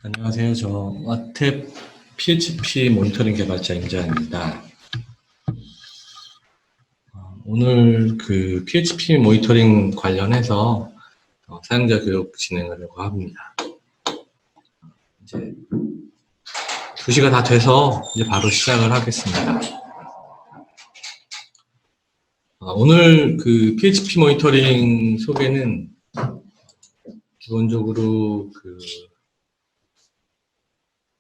안녕하세요. 저 와탭 PHP 모니터링 개발자 임자입니다. 오늘 그 PHP 모니터링 관련해서 사용자 교육 진행하려고 합니다. 이제 2시가 다 돼서 이제 바로 시작을 하겠습니다. 오늘 그 PHP 모니터링 소개는 기본적으로 그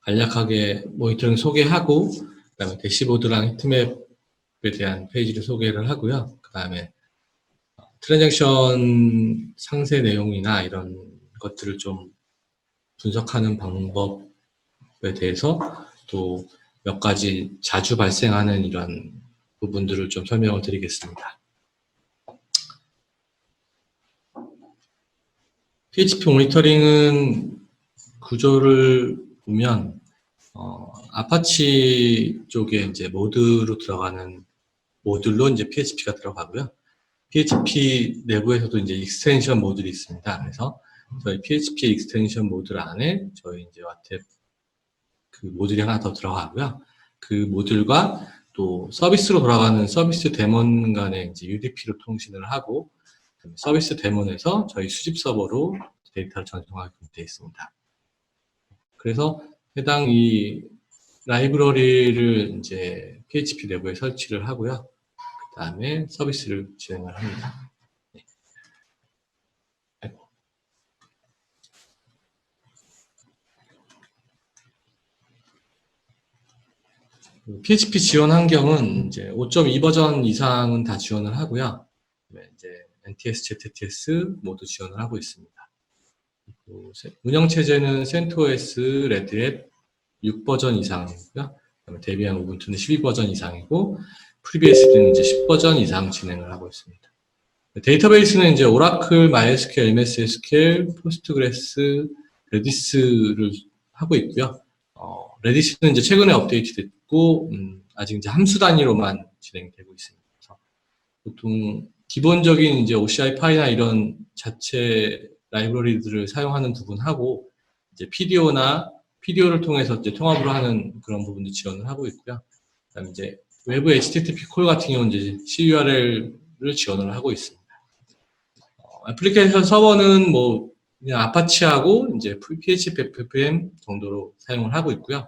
간략하게 모니터링 소개하고, 그 다음에 대시보드랑 히트맵에 대한 페이지를 소개를 하고요. 그 다음에 트랜잭션 상세 내용이나 이런 것들을 좀 분석하는 방법에 대해서 또 몇 가지 자주 발생하는 이런 부분들을 좀 설명을 드리겠습니다. PHP 모니터링은 구조를 보면 아파치 쪽에 이제 모드로 들어가는 모듈로 이제 PHP가 들어가고요. PHP 내부에서도 이제 익스텐션 모듈이 있습니다. 그래서 저희 PHP 익스텐션 모듈 안에 저희 이제 와탭 그 모듈이 하나 더 들어가고요. 그 모듈과 또 서비스로 돌아가는 서비스 데몬 간에 이제 UDP로 통신을 하고, 서비스 데몬에서 저희 수집 서버로 데이터를 전송하게 되어 있습니다. 그래서 해당 이 라이브러리를 이제 PHP 내부에 설치를 하고요. 그 다음에 서비스를 진행을 합니다. PHP 지원 환경은 이제 5.2 버전 이상은 다 지원을 하고요. 이제 NTS, ZTS 모두 지원을 하고 있습니다. 운영 체제는 CentOS, 레드햇 6 버전 이상이고요. 그다음에 데비안 우분투는 12 버전 이상이고, FreeBSD는 이제 10 버전 이상 진행을 하고 있습니다. 데이터베이스는 이제 오라클, MySQL, MS SQL, 포스트그레스, 레디스를 하고 있고요. 레디스는 이제 최근에 업데이트됐고, 아직 이제 함수 단위로만 진행되고 있습니다. 그래서 보통 기본적인 이제 OCI 파이나 이런 자체 라이브러리들을 사용하는 부분하고, 이제 PDO를 통해서 이제 통합으로 하는 그런 부분도 지원을 하고 있고요. 그다음에 이제 외부 HTTP 콜 같은 경우는 이제 CURL을 지원을 하고 있습니다. 애플리케이션 서버는 뭐 그냥 아파치하고 이제 PHP FFmpeg 정도로 사용을 하고 있고요.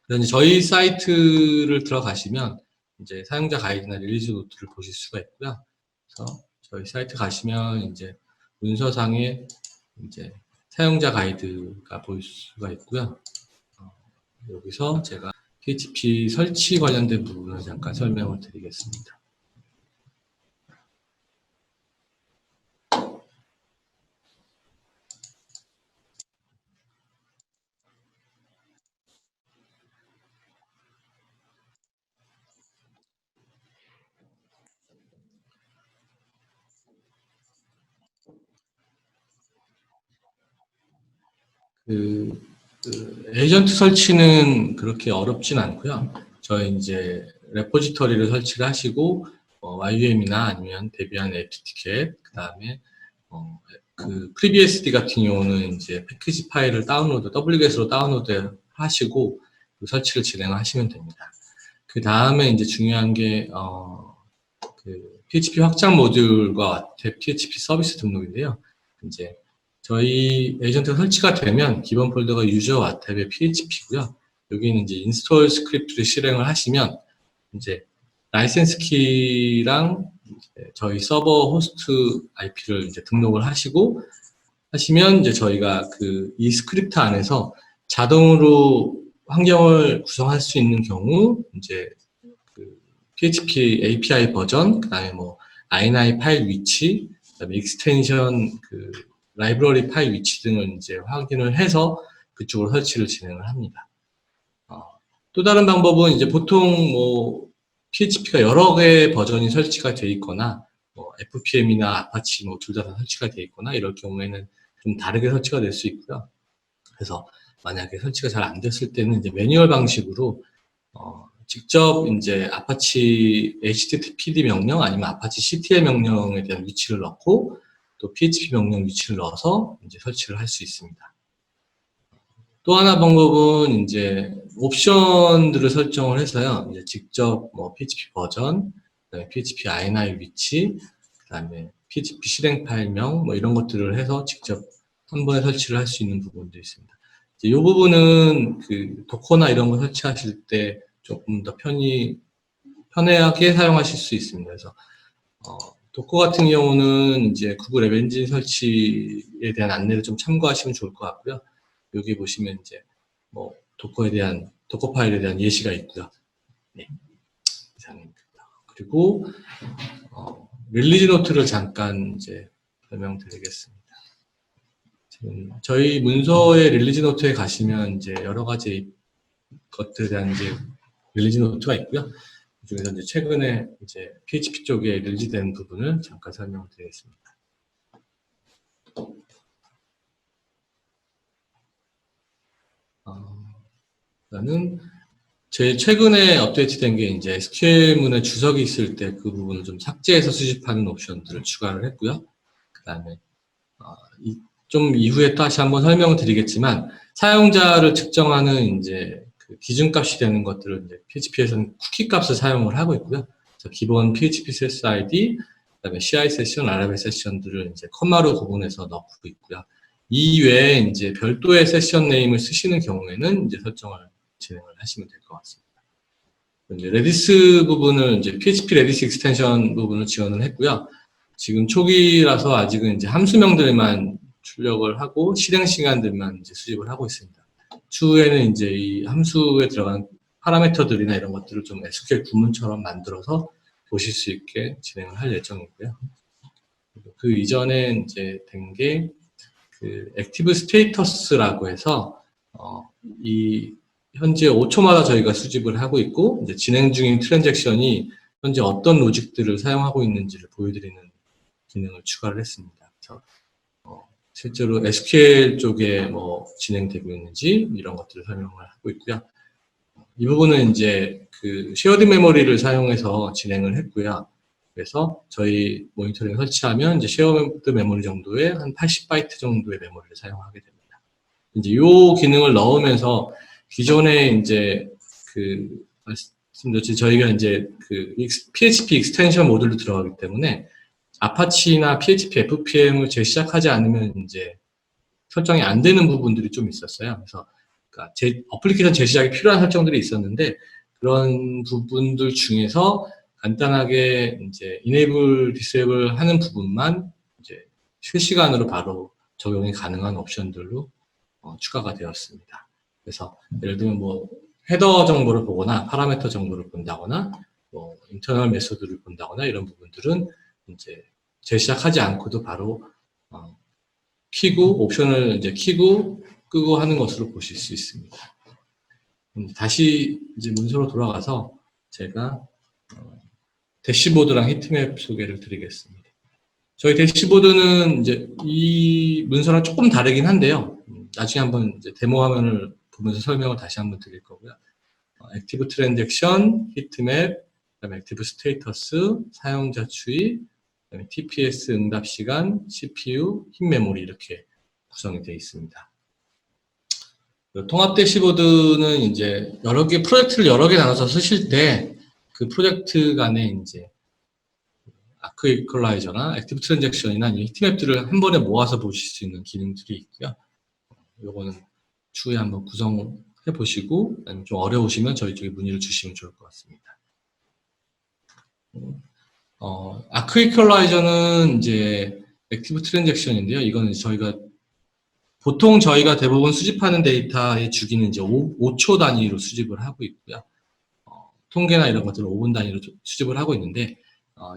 그래서 저희 사이트를 들어가시면 이제 사용자 가이드나 릴리즈 노트를 보실 수가 있고요. 그래서 저희 사이트 가시면 이제 문서상에 이제 사용자 가이드가 보일 수가 있고요. 여기서 제가 PHP 설치 관련된 부분을 잠깐 설명을 드리겠습니다. 에이전트 설치는 그렇게 어렵진 않고요. 저희 이제 레포지터리를 설치를 하시고, YUM이나 아니면 데비안 에티켓, 그 다음에, 그 FreeBSD 같은 경우는 이제 패키지 파일을 wget으로 다운로드 하시고, 그 설치를 진행하시면 됩니다. 그 다음에 이제 중요한 게, 그 PHP 확장 모듈과 PHP 서비스 등록인데요. 이제 저희 에이전트가 설치가 되면 기본 폴더가 유저 와탭의 PHP고요. 여기는 이제 인스톨 스크립트를 실행을 하시면 이제 라이센스 키랑 저희 서버 호스트 IP를 이제 등록을 하시면 이제 저희가 그 이 스크립트 안에서 자동으로 환경을 구성할 수 있는 경우 이제 그 PHP API 버전, 그다음에 뭐 INI 파일 위치, 그다음에 익스텐션 그 라이브러리 파일 위치 등을 이제 확인을 해서 그쪽으로 설치를 진행을 합니다. 또 다른 방법은 이제 보통 뭐 PHP가 여러 개의 버전이 설치가 되어 있거나 뭐 FPM이나 아파치 뭐 둘 다 설치가 되어 있거나 이럴 경우에는 좀 다르게 설치가 될 수 있고요. 그래서 만약에 설치가 잘 안 됐을 때는 이제 매뉴얼 방식으로 직접 이제 아파치 HTTPD 명령 아니면 아파치 CTL 명령에 대한 위치를 넣고 또 PHP 명령 위치를 넣어서 이제 설치를 할 수 있습니다. 또 하나 방법은 이제 옵션들을 설정을 해서요. 이제 직접 뭐 PHP 버전, 그다음에 PHP INI 위치, 그다음에 PHP 실행 파일명 뭐 이런 것들을 해서 직접 한 번에 설치를 할 수 있는 부분도 있습니다. 이제 이 부분은 그 도커나 이런 거 설치하실 때 조금 더 편하게 사용하실 수 있습니다. 그래서 도커 같은 경우는 이제 구글 앱 엔진 설치에 대한 안내를 좀 참고하시면 좋을 것 같고요. 여기 보시면 이제 뭐 도커 파일에 대한 예시가 있고요. 네, 이상입니다. 그리고 릴리즈 노트를 잠깐 이제 설명드리겠습니다. 지금 저희 문서의 릴리즈 노트에 가시면 이제 여러 가지 것들에 대한 이제 릴리즈 노트가 있고요. 그중에서 이제 최근에 이제 PHP 쪽에 릴리즈된 부분을 잠깐 설명드리겠습니다. 나는 제일 최근에 업데이트된 게 이제 SQL문에 주석이 있을 때 그 부분을 좀 삭제해서 수집하는 옵션들을 추가를 했고요. 그 다음에 좀 이후에 다시 한번 설명을 드리겠지만 사용자를 측정하는 이제 그 기준값이 되는 것들을 이제 PHP에서는 쿠키 값을 사용을 하고 있고요. 기본 PHP 세스 ID, 그다음에 CI 세션, 라라벨 세션들을 이제 컴마로 구분해서 넣고 있고요. 이 외에 이제 별도의 세션 네임을 쓰시는 경우에는 이제 설정을 진행을 하시면 될 것 같습니다. 이제 레디스 부분을 이제 PHP 레디스 익스텐션 부분을 지원을 했고요. 지금 초기라서 아직은 이제 함수명들만 출력을 하고 실행 시간들만 이제 수집을 하고 있습니다. 추후에는 이제 이 함수에 들어가는 파라미터들이나 이런 것들을 좀 SQL 구문처럼 만들어서 보실 수 있게 진행을 할 예정이고요. 그 이전에 이제 된 게 그 액티브 스테이터스라고 해서 이 현재 5초마다 저희가 수집을 하고 있고 이제 진행 중인 트랜잭션이 현재 어떤 로직들을 사용하고 있는지를 보여드리는 기능을 추가를 했습니다. 그래서 실제로 SQL 쪽에 뭐 진행되고 있는지 이런 것들을 설명을 하고 있고요. 이 부분은 이제 그 쉐어드 메모리를 사용해서 진행을 했고요. 그래서 저희 모니터링 설치하면 이제 쉐어드 메모리 정도의 한 80바이트 정도의 메모리를 사용하게 됩니다. 이제 요 기능을 넣으면서 기존에 이제 그 말씀드렸듯이 저희가 이제 그 PHP 익스텐션 모듈로 들어가기 때문에 아파치나 PHP FPM을 재시작하지 않으면 이제 설정이 안 되는 부분들이 좀 있었어요. 그래서 그러니까 어플리케이션 재시작이 필요한 설정들이 있었는데 그런 부분들 중에서 간단하게 이제 enable, disable 하는 부분만 이제 실시간으로 바로 적용이 가능한 옵션들로 추가가 되었습니다. 그래서 예를 들면 뭐 헤더 정보를 보거나 파라미터 정보를 본다거나 뭐 인터널 메소드를 본다거나 이런 부분들은 이제 재시작하지 않고도 바로 키고 옵션을 이제 키고 끄고 하는 것으로 보실 수 있습니다. 다시 이제 문서로 돌아가서 제가 대시보드랑 히트맵 소개를 드리겠습니다. 저희 대시보드는 이제 이 문서랑 조금 다르긴 한데요. 나중에 한번 이제 데모 화면을 보면서 설명을 다시 한번 드릴 거고요. 액티브 트랜잭션, 히트맵, 그다음에 액티브 스테이터스, 사용자 추이, 그다음에 TPS 응답 시간, CPU, 흰 메모리 이렇게 구성이 되어 있습니다. 통합 대시보드는 이제 프로젝트를 여러 개 나눠서 쓰실 때 그 프로젝트 간에 이제 아크 이퀄라이저나 액티브 트랜잭션이나 히트맵들을 한 번에 모아서 보실 수 있는 기능들이 있고요. 요거는 추후에 한번 구성해 보시고 좀 어려우시면 저희 쪽에 문의를 주시면 좋을 것 같습니다. 아크 이퀄라이저는 이제 액티브 트랜잭션인데요. 이거는 보통 저희가 대부분 수집하는 데이터의 주기는 이제 5초 단위로 수집을 하고 있고요. 통계나 이런 것들을 5분 단위로 수집을 하고 있는데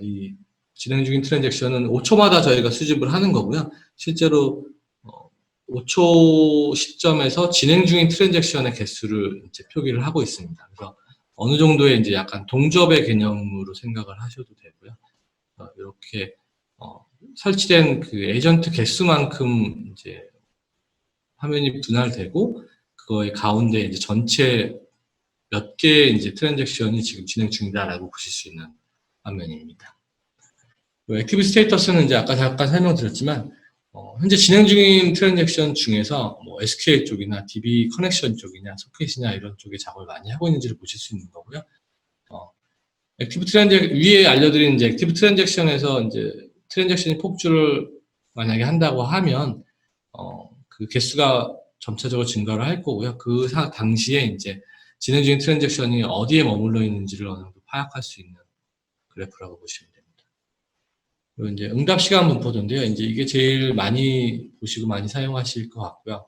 이 진행 중인 트랜잭션은 5초마다 저희가 수집을 하는 거고요. 실제로 5초 시점에서 진행 중인 트랜잭션의 개수를 이제 표기를 하고 있습니다. 그래서 어느 정도의 이제 약간 동접의 개념으로 생각을 하셔도 되고요. 이렇게 설치된 그 에이전트 개수만큼 이제 화면이 분할되고 그거의 가운데 이제 전체 몇 개의 이제 트랜잭션이 지금 진행 중이다라고 보실 수 있는 화면입니다. 액티브 스테이터스는 이제 아까 잠깐 설명드렸지만 현재 진행 중인 트랜잭션 중에서 뭐 SQL 쪽이나 DB 커넥션 쪽이냐, 소켓이냐 이런 쪽에 작업을 많이 하고 있는지를 보실 수 있는 거고요. 액티브 트랜잭 위에 알려드린 이제 액티브 트랜잭션에서 이제 트랜잭션이 폭주를 만약에 한다고 하면 그 개수가 점차적으로 증가를 할 거고요. 그 당시에 이제 진행 중인 트랜잭션이 어디에 머물러 있는지를 어느 정도 파악할 수 있는 그래프라고 보시면 됩니다. 그리고 이제 응답 시간 분포도인데요. 이제 이게 제일 많이 보시고 많이 사용하실 것 같고요.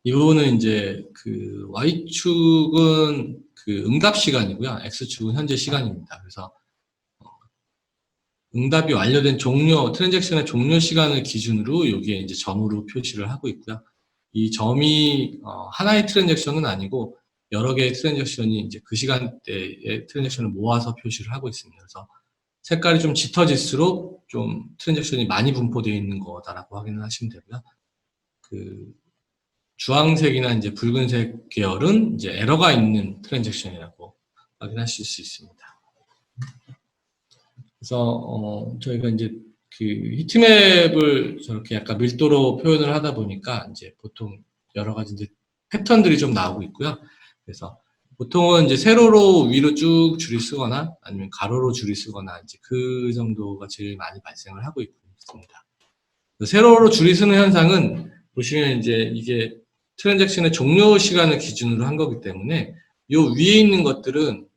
이 부분은 이제 그 Y축은 그 응답 시간이고요. X축은 현재 시간입니다. 그래서 응답이 완료된 트랜잭션의 종료 시간을 기준으로 여기에 이제 점으로 표시를 하고 있고요. 이 점이 하나의 트랜잭션은 아니고 여러 개의 트랜잭션이 이제 그 시간대의 트랜잭션을 모아서 표시를 하고 있습니다. 그래서 색깔이 좀 짙어질수록 좀 트랜잭션이 많이 분포되어 있는 거다라고 확인을 하시면 되고요. 그 주황색이나 이제 붉은색 계열은 이제 에러가 있는 트랜잭션이라고 확인하실 수 있습니다. 그래서 저희가 이제 그 히트맵을 저렇게 약간 밀도로 표현을 하다 보니까 이제 보통 여러 가지 이제 패턴들이 좀 나오고 있고요. 그래서 보통은 이제 세로로 위로 쭉 줄이 쓰거나 아니면 가로로 줄이 쓰거나 이제 그 정도가 제일 많이 발생을 하고 있습니다. 세로로 줄이 쓰는 현상은 보시면 이제 이게 트랜잭션의 종료 시간을 기준으로 한 거기 때문에 요 위에 있는 것들은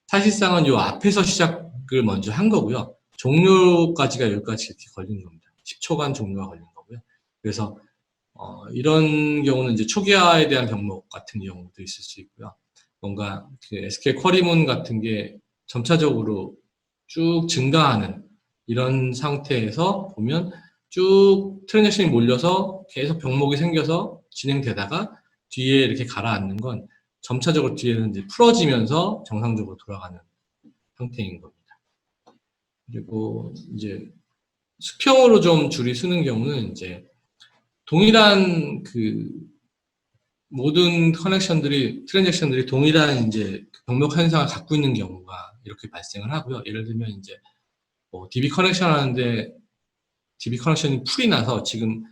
사실상은 요 앞에서 시작을 먼저 한 거고요. 종료까지가 여기까지 이렇게 걸린 겁니다. 10초간 종료가 걸린 거고요. 그래서 이런 경우는 이제 초기화에 대한 병목 같은 경우도 있을 수 있고요. 뭔가 그 SQL 쿼리문 같은 게 점차적으로 쭉 증가하는 이런 상태에서 보면 쭉 트랜잭션이 몰려서 계속 병목이 생겨서 진행되다가 뒤에 이렇게 가라앉는 건 점차적으로 뒤에는 이제 풀어지면서 정상적으로 돌아가는 형태인 겁니다. 그리고 이제 수평으로 좀 줄이 쓰는 경우는 이제 동일한 그 모든 트랜잭션들이 동일한 이제 병목 현상을 갖고 있는 경우가 이렇게 발생을 하고요. 예를 들면 이제 뭐 DB 커넥션 하는데 DB 커넥션이 풀이 나서 지금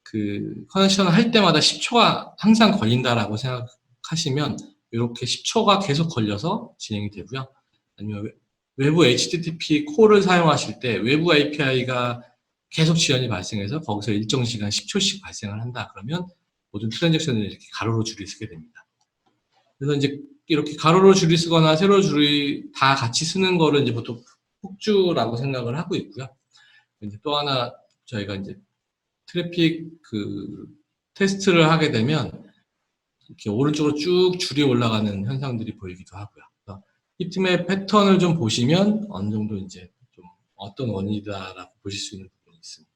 그 커넥션을 할 때마다 10초가 항상 걸린다라고 생각하시면 이렇게 10초가 계속 걸려서 진행이 되고요. 아니면 외부 HTTP 콜을 사용하실 때 외부 API가 계속 지연이 발생해서 거기서 일정 시간 10초씩 발생을 한다. 그러면 모든 트랜잭션을 이렇게 가로로 줄이 쓰게 됩니다. 그래서 이제 이렇게 가로로 줄이 쓰거나 세로 줄이 다 같이 쓰는 거를 이제 보통 폭주라고 생각을 하고 있고요. 이제 또 하나 저희가 이제 트래픽 그 테스트를 하게 되면 이렇게 오른쪽으로 쭉 줄이 올라가는 현상들이 보이기도 하고요. 히트맵 패턴을 좀 보시면 어느 정도 이제 좀 어떤 원인이다라고 보실 수 있는 부분이 있습니다.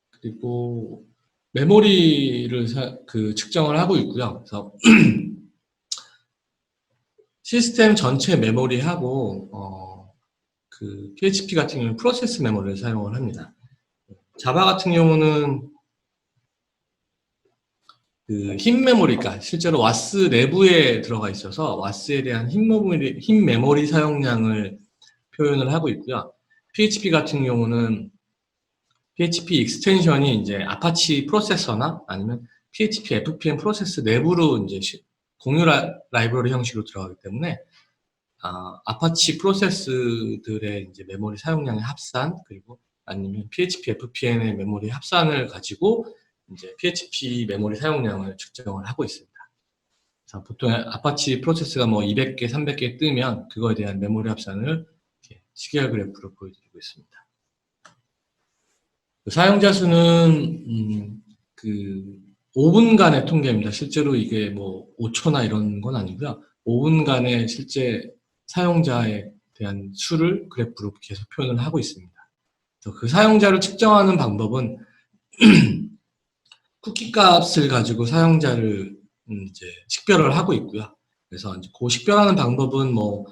그리고 메모리를 측정을 하고 있고요. 그래서 시스템 전체 메모리하고 그 PHP 같은 경우는 프로세스 메모리를 사용을 합니다. 자바 같은 경우는 그 힘 메모리가 실제로 와스 내부에 들어가 있어서 와스에 대한 힘 메모리 사용량을 표현을 하고 있고요. PHP 같은 경우는 PHP 익스텐션이 이제 아파치 프로세서나 아니면 PHP FPM 프로세스 내부로 이제 공유 라이브러리 형식으로 들어가기 때문에 아파치 프로세스들의 이제 메모리 사용량의 합산 그리고 아니면 PHP FPM의 메모리 합산을 가지고 이제 PHP 메모리 사용량을 측정을 하고 있습니다. 그래서 보통 아파치 프로세스가 뭐 200개, 300개 뜨면 그거에 대한 메모리 합산을 이렇게 시계열 그래프로 보여드리고 있습니다. 사용자 수는 그 5분간의 통계입니다. 실제로 이게 뭐 5초나 이런 건 아니고요. 5분간의 실제 사용자에 대한 수를 그래프로 계속 표현을 하고 있습니다. 그래서 그 사용자를 측정하는 방법은 쿠키 값을 가지고 사용자를 이제 식별을 하고 있고요. 그래서 이제 그 식별하는 방법은 뭐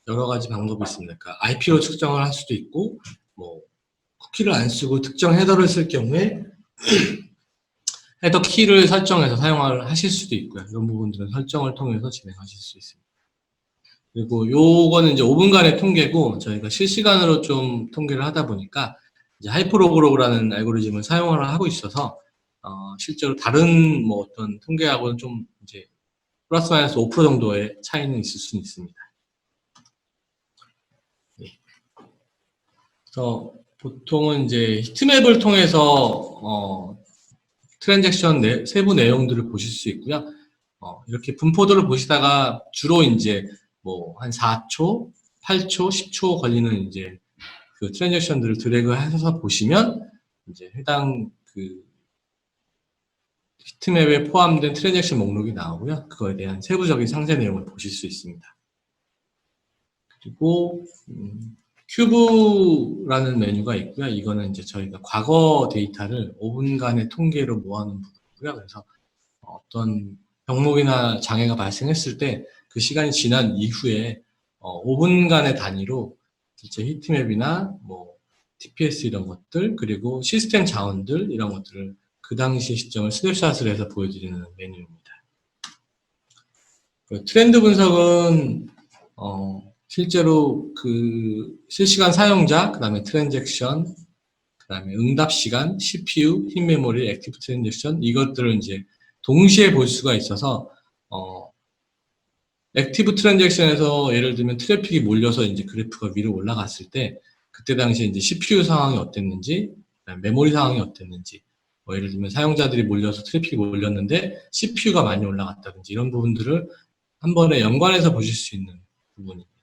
여러 가지 방법이 있습니다. 그러니까 IP로 측정을 할 수도 있고, 뭐 쿠키를 안 쓰고 특정 헤더를 쓸 경우에 헤더 키를 설정해서 사용을 하실 수도 있고요. 이런 부분들은 설정을 통해서 진행하실 수 있습니다. 그리고 요거는 이제 5분간의 통계고 저희가 실시간으로 좀 통계를 하다 보니까 이제 하이퍼로그로그라는 알고리즘을 사용을 하고 있어서 실제로 다른 뭐 어떤 통계하고는 좀 이제 플러스 마이너스 5% 정도의 차이는 있을 수는 있습니다. 네. 그래서 보통은 이제 히트맵을 통해서 트랜잭션 세부 내용들을 보실 수 있고요. 이렇게 분포도를 보시다가 주로 이제 뭐 한 4초, 8초, 10초 걸리는 이제 그 트랜잭션들을 드래그해서 보시면 이제 해당 그 히트맵에 포함된 트랜잭션 목록이 나오고요. 그거에 대한 세부적인 상세 내용을 보실 수 있습니다. 그리고 큐브라는 메뉴가 있고요. 이거는 이제 저희가 과거 데이터를 5분간의 통계로 모아놓은 부분이고요. 그래서 어떤 병목이나 장애가 발생했을 때 그 시간이 지난 이후에 5분간의 단위로 실제 히트맵이나 뭐 TPS 이런 것들 그리고 시스템 자원들 이런 것들을 그 당시 시점을 스냅샷을 해서 보여드리는 메뉴입니다. 트렌드 분석은 실제로 그 실시간 사용자, 그 다음에 트랜잭션, 그 다음에 응답 시간, CPU, 흰 메모리, 액티브 트랜잭션 이것들을 이제 동시에 볼 수가 있어서 액티브 트랜잭션에서 예를 들면 트래픽이 몰려서 이제 그래프가 위로 올라갔을 때 그때 당시에 이제 CPU 상황이 어땠는지, 메모리 상황이 어땠는지, 뭐 예를 들면 사용자들이 몰려서 트래픽이 몰렸는데 CPU가 많이 올라갔다든지 이런 부분들을 한 번에 연관해서 보실 수 있는 부분입니다.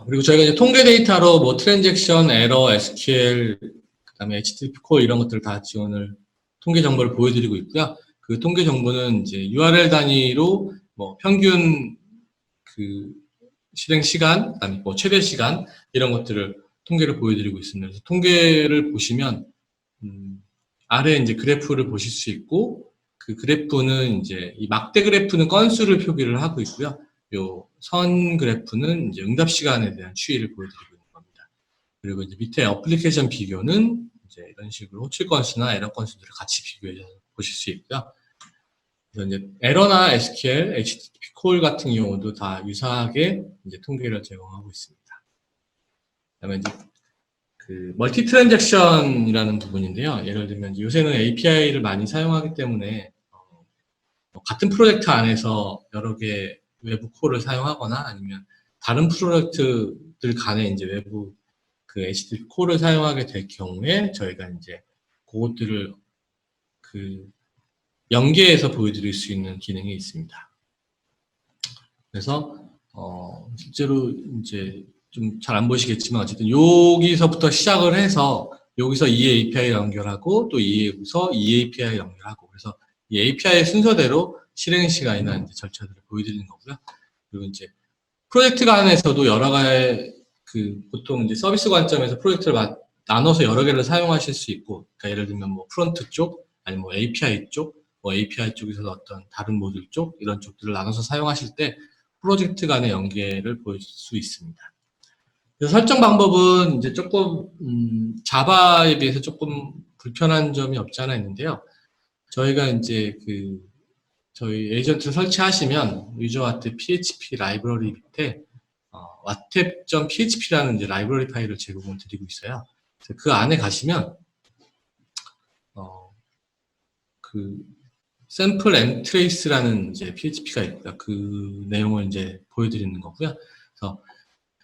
그리고 저희가 이제 통계 데이터로 뭐 트랜잭션, 에러, SQL, 그다음에 HTTP 콜 이런 것들을 다 지원을 통계 정보를 보여드리고 있고요. 그 통계 정보는 이제 URL 단위로 뭐 평균 그 실행 시간, 그다음에 뭐 최대 시간 이런 것들을 통계를 보여드리고 있습니다. 그래서 통계를 보시면 아래 이제 그래프를 보실 수 있고 그 그래프는 이제 이 막대 그래프는 건수를 표기를 하고 있고요. 요 선 그래프는 이제 응답 시간에 대한 추이를 보여드리고 있는 겁니다. 그리고 이제 밑에 어플리케이션 비교는 이제 이런 식으로 호출 건수나 에러 건수들을 같이 비교해서 보실 수 있고요. 그래서 이제 에러나 SQL, HTTP 콜 같은 경우도 다 유사하게 이제 통계를 제공하고 있습니다. 그다음에 이제 그 멀티 트랜잭션이라는 부분인데요. 예를 들면 요새는 API를 많이 사용하기 때문에 같은 프로젝트 안에서 여러 개 외부 콜을 사용하거나 아니면 다른 프로젝트들 간에 이제 외부 그 HTTP 콜을 사용하게 될 경우에 저희가 이제 그것들을 그 연계해서 보여드릴 수 있는 기능이 있습니다. 그래서 실제로 이제 좀 잘 안 보시겠지만 어쨌든 여기서부터 시작을 해서 여기서 이 API 연결하고 또 여기서 이 API 연결하고 그래서 이 API 순서대로 실행 시간이나 이제 절차들을 보여드리는 거고요. 그리고 이제 프로젝트 간에서도 여러 가지 그 보통 이제 서비스 관점에서 프로젝트를 나눠서 여러 개를 사용하실 수 있고, 그러니까 예를 들면 뭐 프론트 쪽, 아니면 뭐 API 쪽, 뭐 API 쪽에서 어떤 다른 모듈 쪽 이런 쪽들을 나눠서 사용하실 때 프로젝트 간의 연계를 보여줄 수 있습니다. 그래서 설정 방법은 이제 조금 자바에 비해서 조금 불편한 점이 없지 않아 있는데요. 저희가 이제 그 저희 에이전트 설치하시면 위저와트 PHP 라이브러리 밑에 wattep.php라는 이제 라이브러리 파일을 제공을 드리고 있어요. 그 안에 가시면 그 샘플 앤 트레이스라는 이제 PHP가 있고요. 그 내용을 이제 보여드리는 거고요. 그래서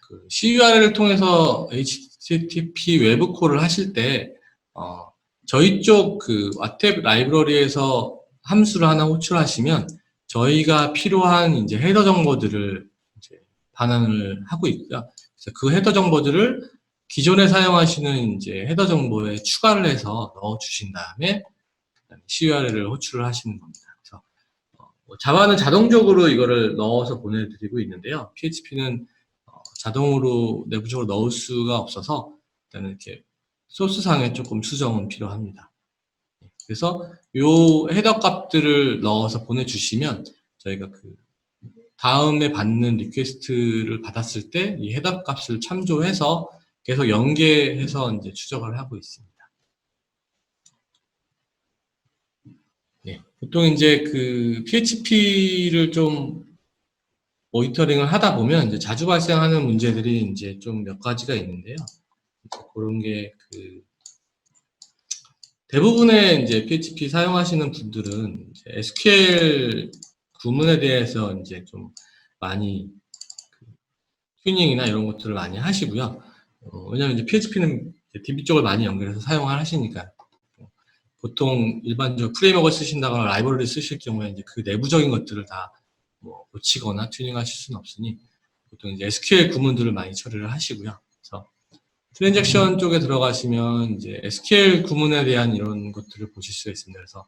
그 CURL을 통해서 HTTP 외부 콜을 하실 때 저희 쪽 그 와탭 라이브러리에서 함수를 하나 호출하시면 저희가 필요한 이제 헤더 정보들을 이제 반환을 하고 있고요. 그래서 그 헤더 정보들을 기존에 사용하시는 이제 헤더 정보에 추가를 해서 넣어 주신 다음에 CURL을 호출을 하시는 겁니다. 그래서 자바는 자동적으로 이거를 넣어서 보내드리고 있는데요. PHP는 자동으로 내부적으로 넣을 수가 없어서 일단은 이렇게 소스상에 조금 수정은 필요합니다. 그래서 요 헤더 값들을 넣어서 보내주시면 저희가 그 다음에 받는 리퀘스트를 받았을 때 이 헤더 값을 참조해서 계속 연계해서 이제 추적을 하고 있습니다. 네, 보통 이제 그 PHP를 좀 모니터링을 하다 보면 이제 자주 발생하는 문제들이 이제 좀 몇 가지가 있는데요. 그런 게 대부분의 이제 PHP 사용하시는 분들은 이제 SQL 구문에 대해서 이제 좀 많이 튜닝이나 이런 것들을 많이 하시고요. 왜냐하면 이제 PHP는 DB 쪽을 많이 연결해서 사용을 하시니까. 보통 일반적으로 프레임워크를 쓰신다거나 라이브러리 쓰실 경우에 이제 그 내부적인 것들을 다 뭐 고치거나 튜닝하실 수는 없으니 보통 이제 SQL 구문들을 많이 처리를 하시고요. 그래서 트랜잭션 쪽에 들어가시면 이제 SQL 구문에 대한 이런 것들을 보실 수가 있습니다. 그래서